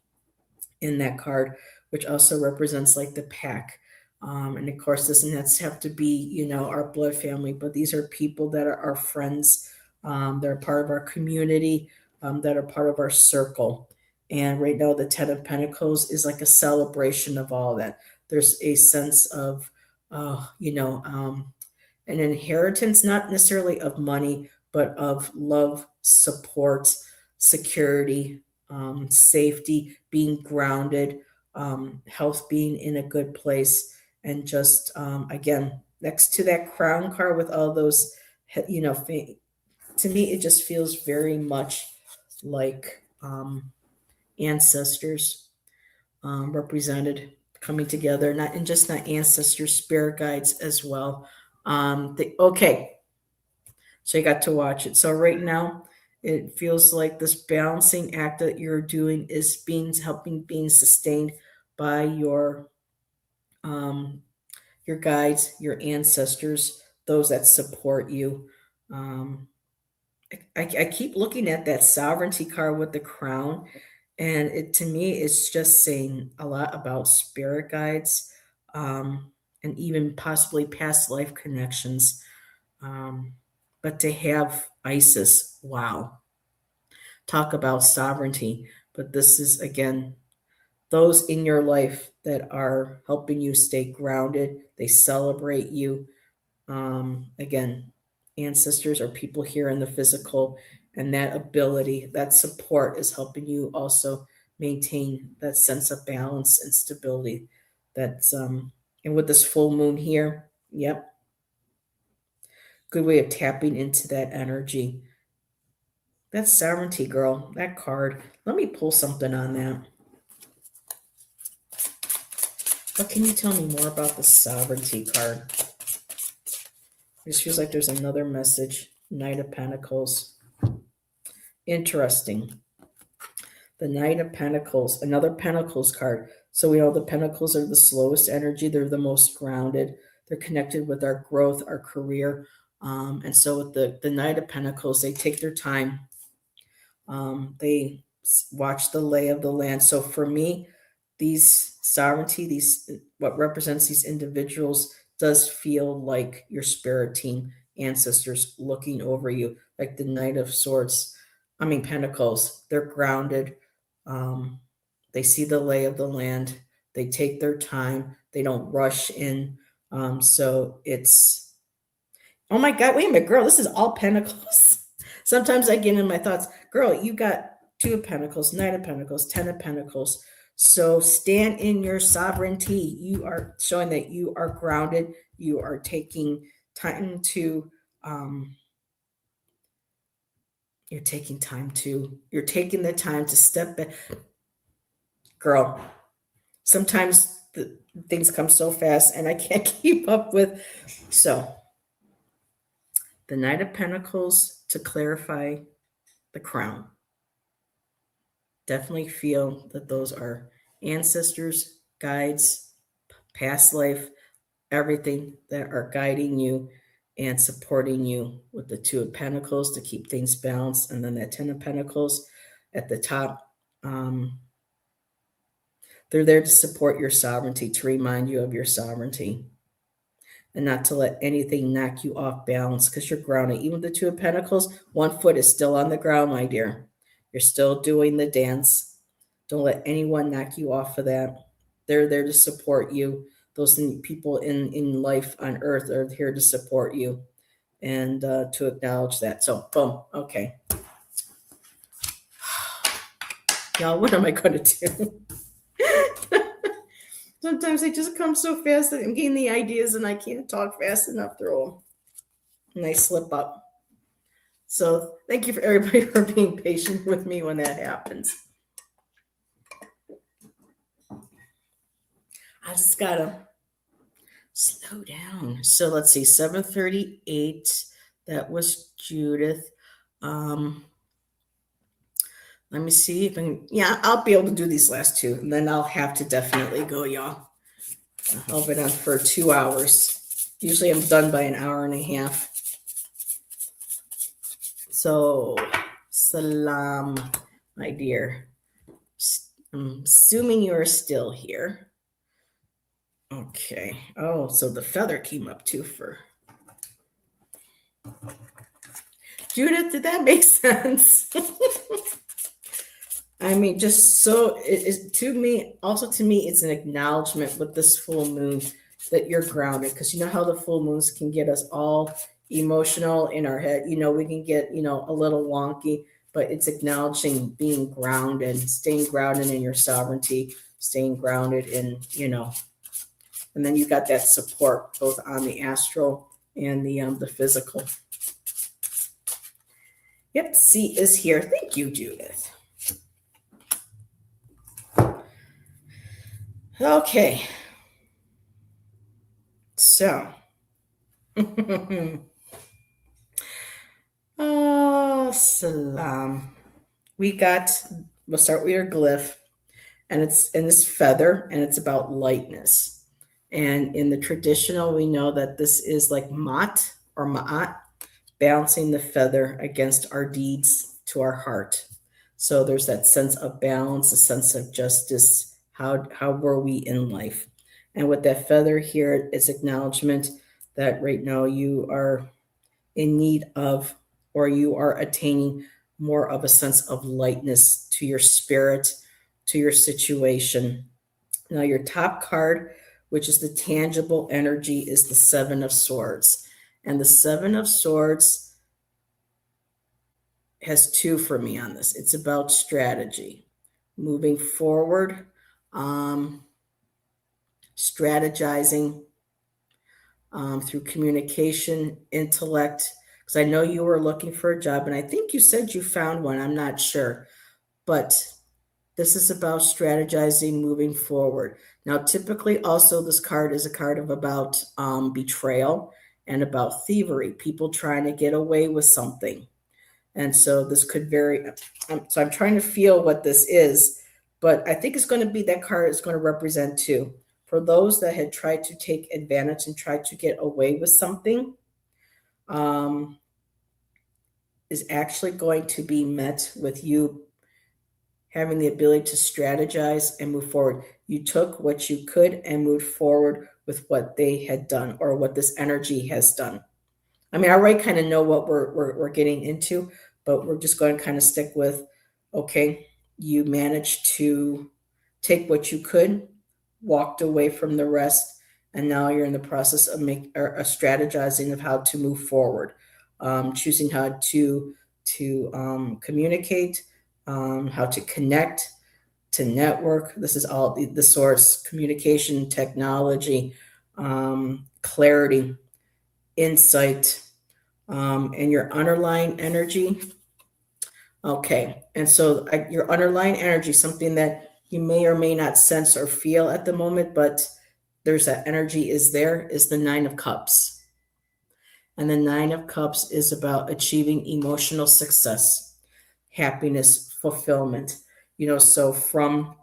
in that card, which also represents like the pack. And of course, this doesn't have to be, our blood family, but these are people that are our friends. They're part of our community, that are part of our circle. And right now, the 10 of Pentacles is like a celebration of all that. There's a sense of, an inheritance, not necessarily of money, but of love, support, security, safety, being grounded, health being in a good place. And just, again, next to that crown card with all those, to me, it just feels very much like ancestors represented, coming together, not ancestors, spirit guides as well. Okay, so you got to watch it. So right now, it feels like this balancing act that you're doing is being sustained by your guides, your ancestors, those that support you. I keep looking at that sovereignty card with the crown, and it, to me, it's just saying a lot about spirit guides, and even possibly past life connections. But to have Isis, wow, talk about sovereignty. But this is, again, those in your life that are helping you stay grounded. They celebrate you. Again, ancestors or people here in the physical, and that ability, that support is helping you also maintain that sense of balance and stability. That's and with this full moon here, yep, good way of tapping into that energy. That's sovereignty, girl. That card. Let me pull something on that. What can you tell me more about the sovereignty card? It just feels like there's another message. Knight of Pentacles. Interesting. The Knight of Pentacles, another Pentacles card. So we know the Pentacles are the slowest energy. They're the most grounded. They're connected with our growth, our career. And so with the Knight of Pentacles, they take their time. They watch the lay of the land. So for me, these sovereignty, these what represents these individuals does feel like your spirit team ancestors looking over you, like the Knight of Swords. I mean Pentacles. They're grounded. They see the lay of the land. They take their time. They don't rush in. So it's, oh my God, wait a minute, girl, this is all Pentacles. Sometimes I get in my thoughts, girl, you got Two of Pentacles, Knight of Pentacles, Ten of Pentacles. So stand in your sovereignty. You are showing that you are grounded. You are taking time to, you're taking the time to step back. Girl, sometimes things come so fast and I can't keep up with. So the Knight of Pentacles to clarify the crown. Definitely feel that those are ancestors, guides, past life, everything that are guiding you and supporting you with the Two of Pentacles to keep things balanced. And then that Ten of Pentacles at the top. They're there to support your sovereignty, to remind you of your sovereignty, and not to let anything knock you off balance because you're grounded. Even the Two of Pentacles, one foot is still on the ground, my dear. You're still doing the dance. Don't let anyone knock you off of that. They're there to support you. Those people in life on earth are here to support you and to acknowledge that. So, boom. Okay. Y'all, what am I going to do? Sometimes they just come so fast that I'm getting the ideas and I can't talk fast enough through them. And I slip up. So thank you for everybody for being patient with me when that happens. I just gotta slow down. So let's see, 7:38. That was Judith. Let me see if I can, yeah, I'll be able to do these last two, and then I'll have to definitely go, y'all. I'll be on for 2 hours. Usually I'm done by an hour and a half. So, Salam, my dear. I'm assuming you're still here. Okay. Oh, so the feather came up too for Judith. Did that make sense? I mean, just so it is to me, also to me, it's an acknowledgement with this full moon that you're grounded. Because you know how the full moons can get us all emotional in our head. You know, we can get, a little wonky, but it's acknowledging being grounded, staying grounded in your sovereignty, staying grounded in, and then you got that support both on the astral and the physical. Yep, C is here. Thank you, Judith. Okay. So, Salam. We'll start with your glyph, and it's in this feather, and it's about lightness. And in the traditional, we know that this is like mat or ma'at, balancing the feather against our deeds to our heart. So there's that sense of balance, a sense of justice. How were we in life? And with that feather here, it's acknowledgement that right now you are in need of, or you are attaining more of a sense of lightness to your spirit, to your situation. Now, your top card, which is the tangible energy, is the Seven of Swords. And the Seven of Swords has 2 for me on this. It's about strategy, moving forward, strategizing through communication, intellect. Because I know you were looking for a job, and I think you said you found one. I'm not sure. But this is about strategizing, moving forward. Now, typically, also, this card is a card of about betrayal and about thievery, people trying to get away with something. And so this could vary. So I'm trying to feel what this is, but I think it's going to be that card is going to represent 2. For those that had tried to take advantage and tried to get away with something, is actually going to be met with you having the ability to strategize and move forward. You took what you could and moved forward with what they had done or what this energy has done. I mean, I already kind of know what we're getting into, but we're just going to kind of stick with, okay, you managed to take what you could, walked away from the rest, and now you're in the process of strategizing of how to move forward, choosing how to communicate, how to connect, to network. This is all the source: communication, technology, clarity, insight, and your underlying energy. Okay, and so your underlying energy, something that you may or may not sense or feel at the moment, but there's that energy is there, is the Nine of Cups. And the Nine of Cups is about achieving emotional success, happiness, fulfillment. So from,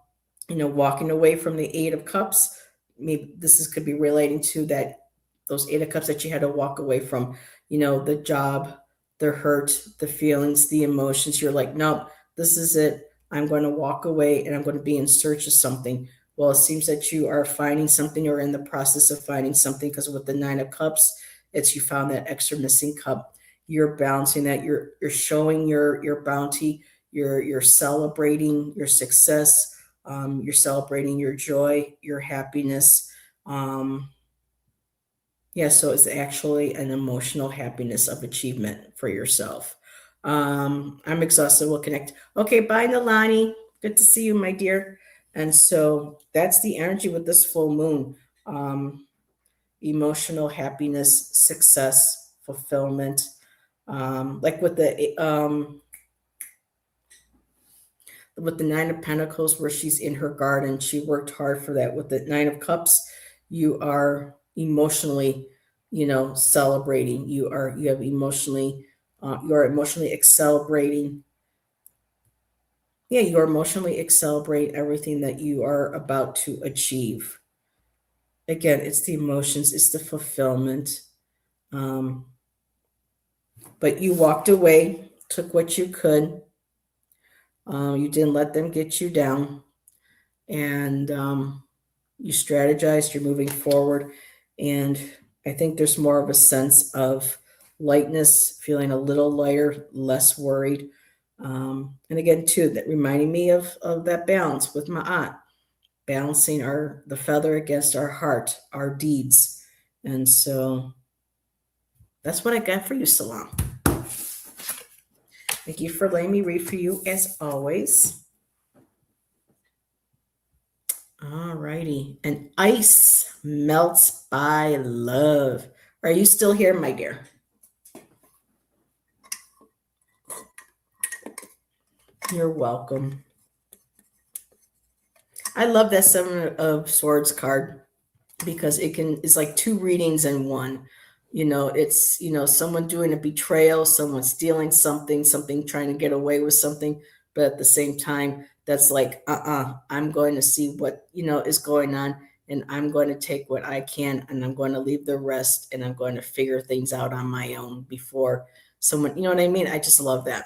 walking away from the Eight of Cups, maybe could be relating to that, those Eight of Cups that you had to walk away from, the job, the hurt, the feelings, the emotions. You're like, nope, this is it. I'm going to walk away and I'm going to be in search of something. Well, it seems that you are finding something or in the process of finding something, because with the Nine of Cups, it's you found that extra missing cup. You're balancing that. You're showing your bounty. You're celebrating your success. You're celebrating your joy, your happiness. So it's actually an emotional happiness of achievement for yourself. I'm exhausted. We'll connect. Okay, bye, Nalani. Good to see you, my dear. And so that's the energy with this full moon. Emotional happiness, success, fulfillment. Like with the Nine of Pentacles, where she's in her garden, she worked hard for that. With the Nine of Cups, you are emotionally, celebrating. You are emotionally celebrating. Yeah, you are emotionally celebrate everything that you are about to achieve. Again, it's the emotions, it's the fulfillment. But you walked away, took what you could. You didn't let them get you down, and you strategized. You're moving forward, and I think there's more of a sense of lightness, feeling a little lighter, less worried. And again, too, that reminding me of that balance with my aunt, balancing the feather against our heart, our deeds. And so that's what I got for you, Salam. Thank you for letting me read for you, as always. All righty. And ice melts by love. Are you still here, my dear? You're welcome. I love that Seven of Swords card, because it's like 2 readings in one. It's, someone doing a betrayal, someone stealing something trying to get away with something. But at the same time, that's like, I'm going to see what, is going on. And I'm going to take what I can, and I'm going to leave the rest, and I'm going to figure things out on my own before someone, you know what I mean? I just love that.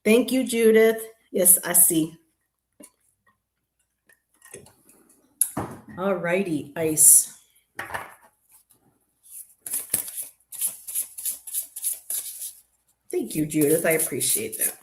Thank you, Judith. Yes, I see. All righty, ice. Thank you, Judith. I appreciate that.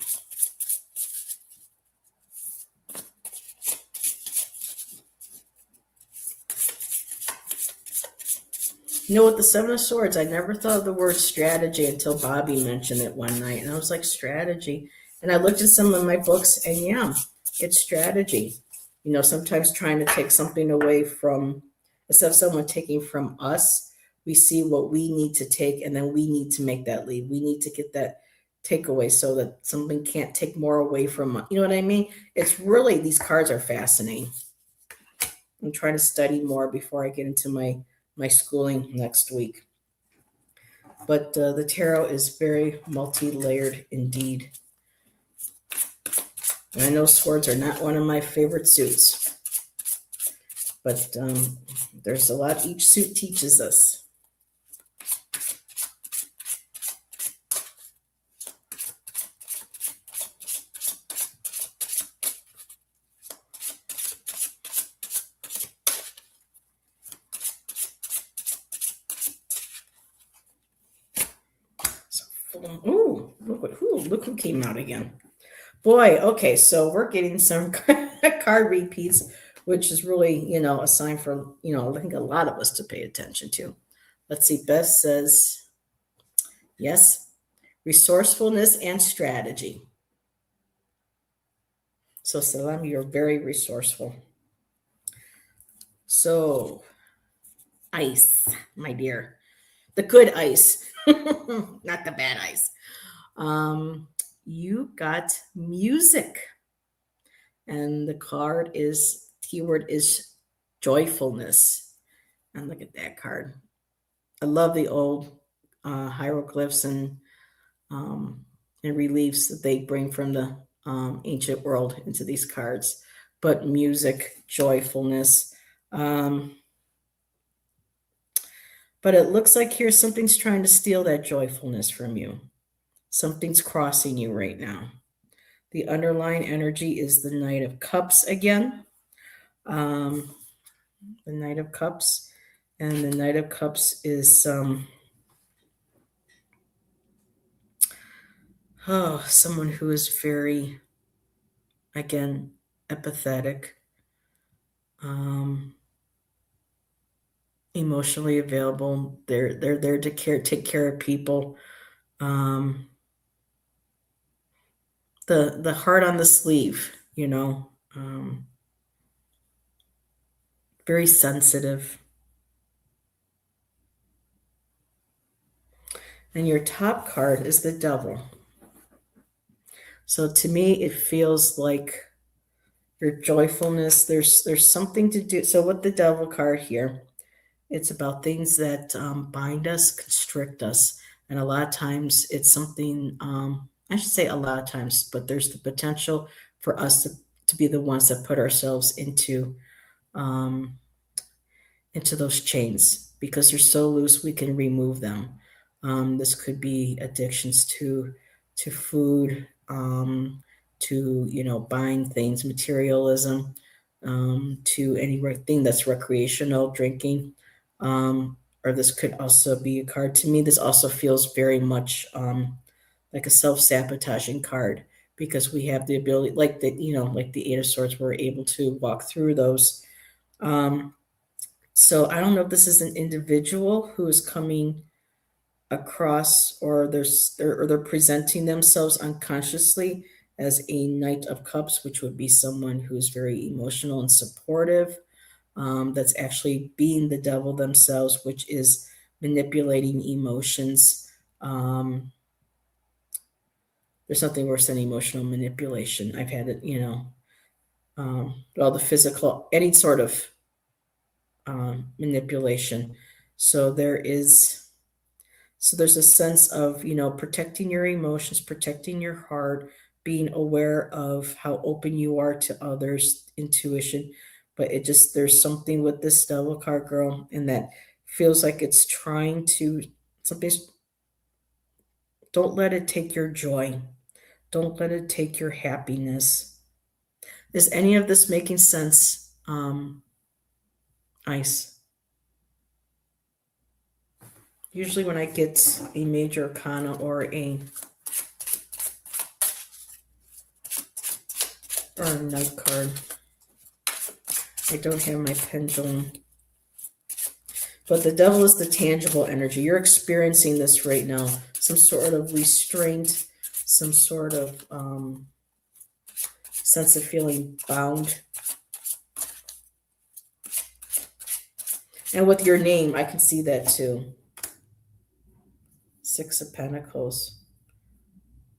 You know, with the Seven of Swords, I never thought of the word strategy until Bobby mentioned it one night. And I was like, strategy. And I looked at some of my books, and yeah, it's strategy. You know, sometimes trying to take something away from, instead of someone taking from us, we see what we need to take, and then we need to make that lead. We need to get that takeaway so that something can't take more away from us. You know what I mean? It's really, these cards are fascinating. I'm trying to study more before I get into my schooling next week. But the tarot is very multi-layered indeed. And I know swords are not one of my favorite suits, but there's a lot each suit teaches us. Ooh, look who came out again. Boy, okay, so we're getting some card repeats, which is really, you know, a sign for, you know, I think a lot of us to pay attention to. Let's see, Beth says, yes, resourcefulness and strategy. So, Salam, you're very resourceful. So, ice, my dear. The good ice, not the bad ice. You got music. And the keyword is joyfulness. And look at that card. I love the old hieroglyphs and reliefs that they bring from the ancient world into these cards. But music, joyfulness. But it looks like here something's trying to steal that joyfulness from you. Something's crossing you right now. The underlying energy is the Knight of Cups again. The Knight of Cups. And the Knight of Cups is someone who is very, again, empathetic, emotionally available. They're there to take care of people. The heart on the sleeve, you know, very sensitive. And your top card is the Devil. So to me, it feels like your joyfulness. There's something to do. So with the Devil card here, it's about things that bind us, constrict us, and a lot of times it's something. I should say a lot of times, but there's the potential for us to be the ones that put ourselves into those chains because they're so loose. We can remove them. This could be addictions to food, to, you know, buying things, materialism, to anything that's recreational, drinking. Or this could also be a card. To me, this also feels very much like a self-sabotaging card because we have the ability, like the, you know, like the Eight of Swords, we're able to walk through those. So I don't know if this is an individual who is coming across, or they're presenting themselves unconsciously as a Knight of Cups, which would be someone who's very emotional and supportive. That's actually being the devil themselves, which is manipulating emotions. There's nothing worse than emotional manipulation. I've had it, you know, well, the physical, any sort of manipulation. So there's a sense of, you know, protecting your emotions, protecting your heart, being aware of how open you are to others, intuition. But there's something with this Devil card, girl, and that feels like it's trying to, something's, don't let it take your joy. Don't let it take your happiness. Is any of this making sense, Ice? Usually when I get a major arcana or a night card, I don't have my pendulum. But the devil is the tangible energy. You're experiencing this right now. Some sort of restraint, some sort of sense of feeling bound. And with your name, I can see that too. Six of Pentacles.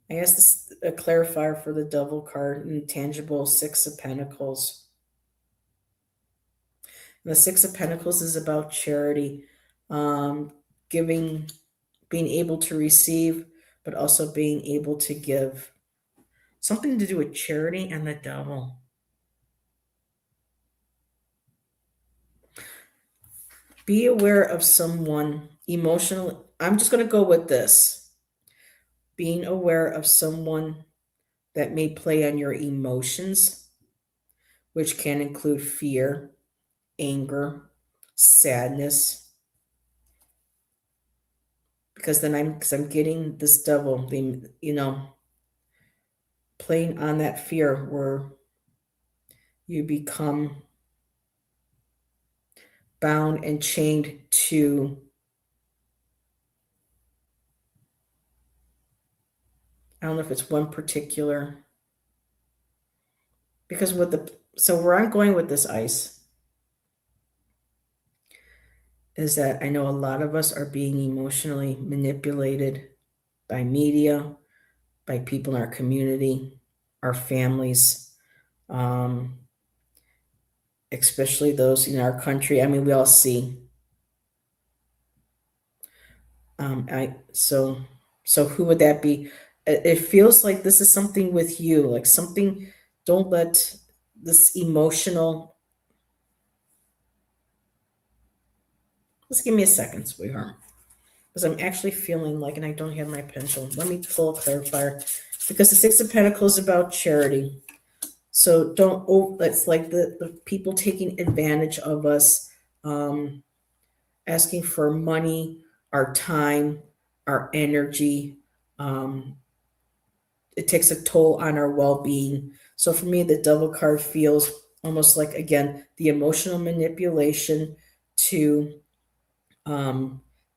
I asked this a clarifier for the devil card, intangible Six of Pentacles. And the Six of Pentacles is about charity, giving, being able to receive, but also being able to give. Something to do with charity and the devil. Be aware of someone emotional. I'm just going to go with this. Being aware of someone that may play on your emotions, which can include fear, anger, sadness. Because then I'm getting this devil, playing on that fear where you become bound and chained to I don't know if it's one particular, because so where I'm going with this ice is that I know a lot of us are being emotionally manipulated by media, by people in our community, our families, especially those in our country. I mean, we all see. So who would that be? It feels like this is something with you, like something. Don't let this emotional. Just give me a second, sweetheart, because I'm actually feeling like, and I don't have my pencil. Let me pull a clarifier, because the Six of Pentacles is about charity. So don't. It's like the people taking advantage of us, asking for money, our time, our energy. It takes a toll on our well-being. So for me, the devil card feels almost like, again, the emotional manipulation to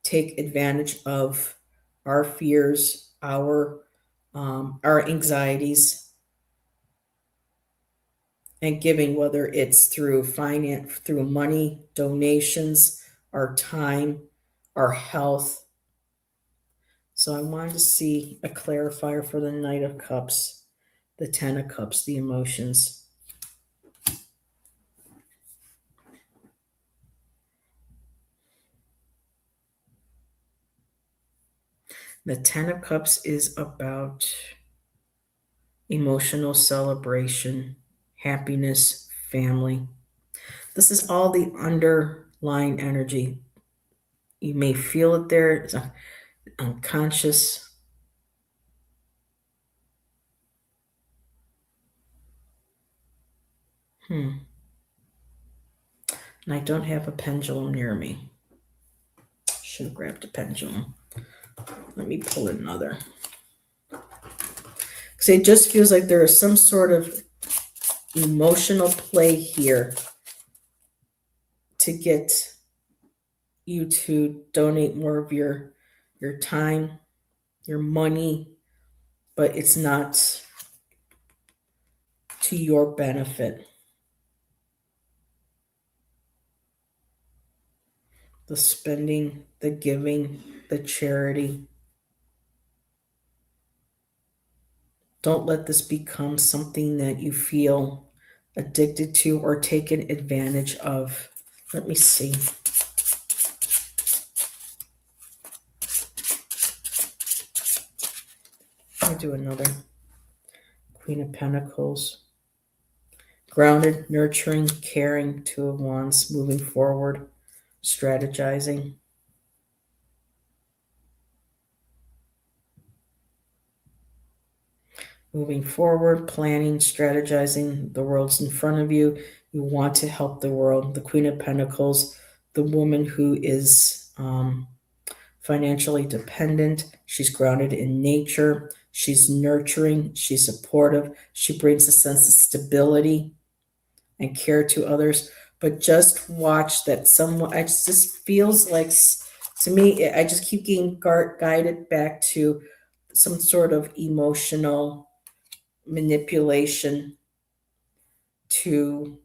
take advantage of our fears, our anxieties, and giving, whether it's through finance, through money, donations, our time, our health. So I wanted to see a clarifier for the Knight of Cups, the Ten of Cups, the emotions. The Ten of Cups is about emotional celebration, happiness, family. This is all the underlying energy. You may feel it there. It's unconscious. And I don't have a pendulum near me. Should have grabbed a pendulum. Let me pull another. Because it just feels like there is some sort of emotional play here to get you to donate more of your time, your money, but it's not to your benefit. The spending, the giving, the charity. Don't let this become something that you feel addicted to or taken advantage of. Let me see. Let me do another. Queen of Pentacles. Grounded, nurturing, caring, Two of Wands, moving forward, strategizing. Moving forward, planning, strategizing. The world's in front of you. You want to help the world. The Queen of Pentacles, the woman who is financially dependent. She's grounded in nature. She's nurturing. She's supportive. She brings a sense of stability and care to others. but just watch that someone, it just feels like, to me, I just keep getting guided back to some sort of emotional manipulation to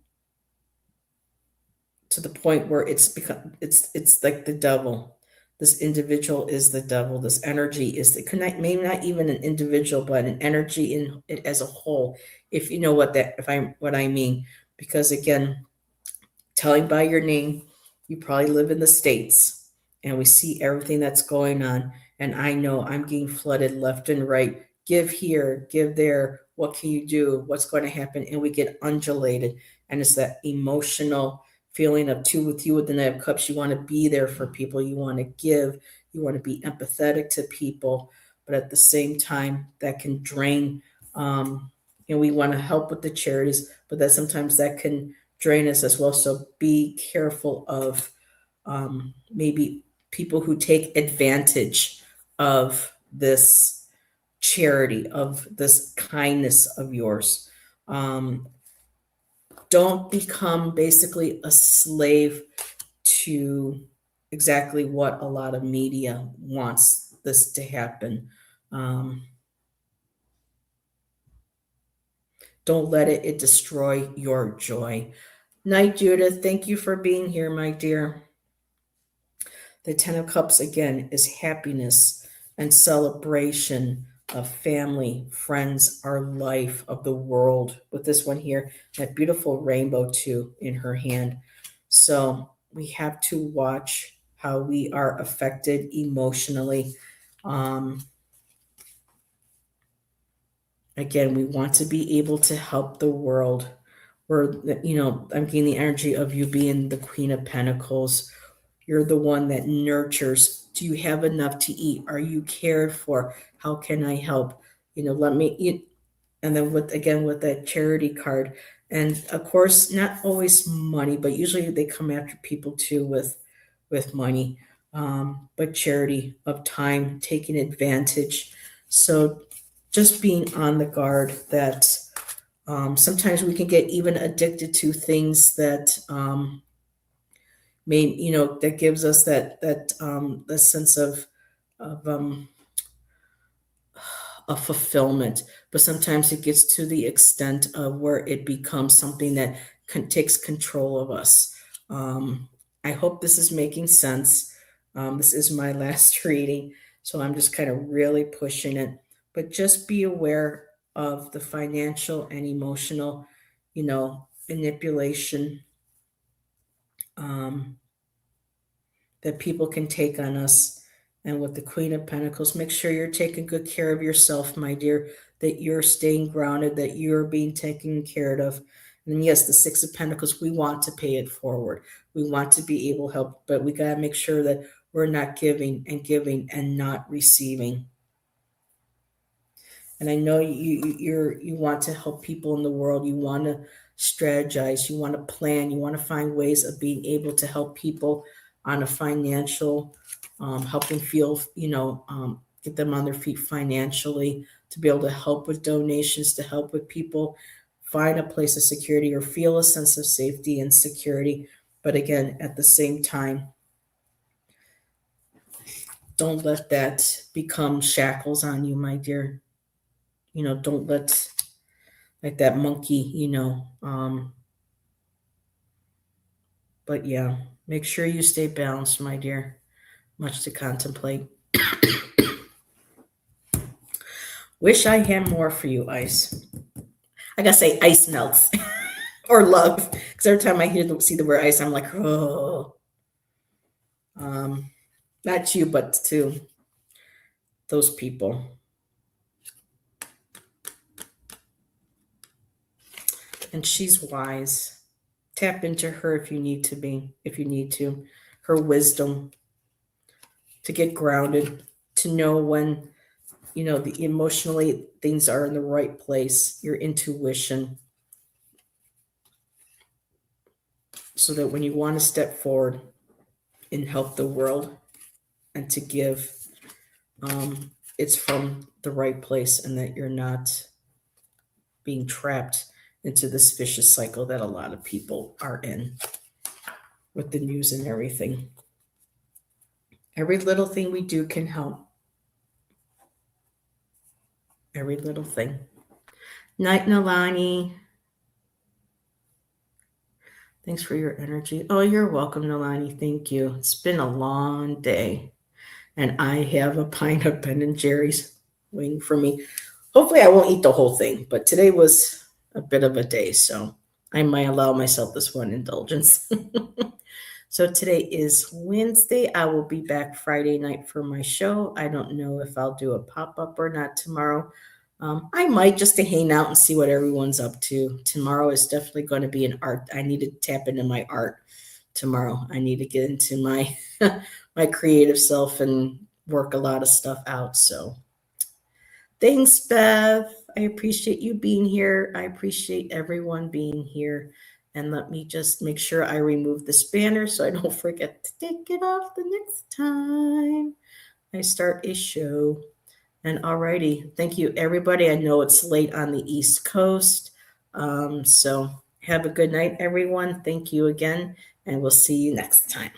the point where it's become, it's like the devil. This individual is the devil. This energy is the connect, maybe not even an individual, but an energy in it as a whole. If you know what that, if I what I mean, because again, telling by your name, you probably live in the States, and we see everything that's going on. And I know I'm getting flooded left and right. Give here, give there. What can you do? What's going to happen? And we get undulated. And it's that emotional feeling of two with you with the Knight of Cups. You want to be there for people. You want to give. You want to be empathetic to people. But at the same time, that can drain. And we want to help with the charities, but that sometimes that can drain us as well. So be careful of maybe people who take advantage of this charity, of this kindness of yours. Don't become basically a slave to exactly what a lot of media wants this to happen. Don't let it destroy your joy. Night, Judith. Thank you for being here, my dear. The Ten of Cups, again, is happiness and celebration of family, friends, our life, of the world. With this one here, that beautiful rainbow, too, in her hand. So we have to watch how we are affected emotionally. Again, we want to be able to help the world. I'm getting the energy of you being the Queen of Pentacles. You're the one that nurtures. Do you have enough to eat? Are you cared for? How can I help? Let me eat. And then with that charity card. And of course, not always money, but usually they come after people too with money. But charity of time, taking advantage. So just being on the guard that sometimes we can get even addicted to things that that gives us that sense of fulfillment. But sometimes it gets to the extent of where it becomes something that takes control of us. I hope this is making sense. This is my last reading, so I'm just kind of really pushing it. But just be aware of the financial and emotional, manipulation that people can take on us. And with the Queen of Pentacles, make sure you're taking good care of yourself, my dear, that you're staying grounded, that you're being taken care of. And yes, the Six of Pentacles, we want to pay it forward. We want to be able to help, but we got to make sure that we're not giving and not receiving. And I know you want to help people in the world. You want to strategize. You want to plan. You want to find ways of being able to help people on a financial, help them feel, get them on their feet financially, to be able to help with donations, to help with people find a place of security or feel a sense of safety and security. But again, at the same time, don't let that become shackles on you, my dear. Don't let like that monkey, but yeah, make sure you stay balanced, my dear. Much to contemplate. Wish I had more for you, Ice. I gotta say ice melts or love, because every time I see the word ice, I'm like, oh. Not you, but to those people. And she's wise. Tap into her if you need to. Her wisdom to get grounded, to know when, the emotionally things are in the right place, your intuition, so that when you want to step forward and help the world and to give, it's from the right place, and that you're not being trapped into this vicious cycle that a lot of people are in. with the news and everything. Every little thing we do can help. Every little thing. Night, Nalani. Thanks for your energy. Oh, you're welcome, Nalani. Thank you. It's been a long day. And I have a pint of Ben & Jerry's waiting for me. Hopefully I won't eat the whole thing, but today was a bit of a day, so I might allow myself this one indulgence. So today is Wednesday. I will be back Friday night for my show. I don't know if I'll do a pop-up or not tomorrow. I might just to hang out and see what everyone's up to. Tomorrow is definitely going to be an art. I need to tap into my art tomorrow. I need to get into my my creative self and work a lot of stuff out. So thanks, Beth. I appreciate you being here. I appreciate everyone being here. And let me just make sure I remove this banner so I don't forget to take it off the next time I start a show. And alrighty, thank you, everybody. I know it's late on the East Coast. So have a good night, everyone. Thank you again, and we'll see you next time.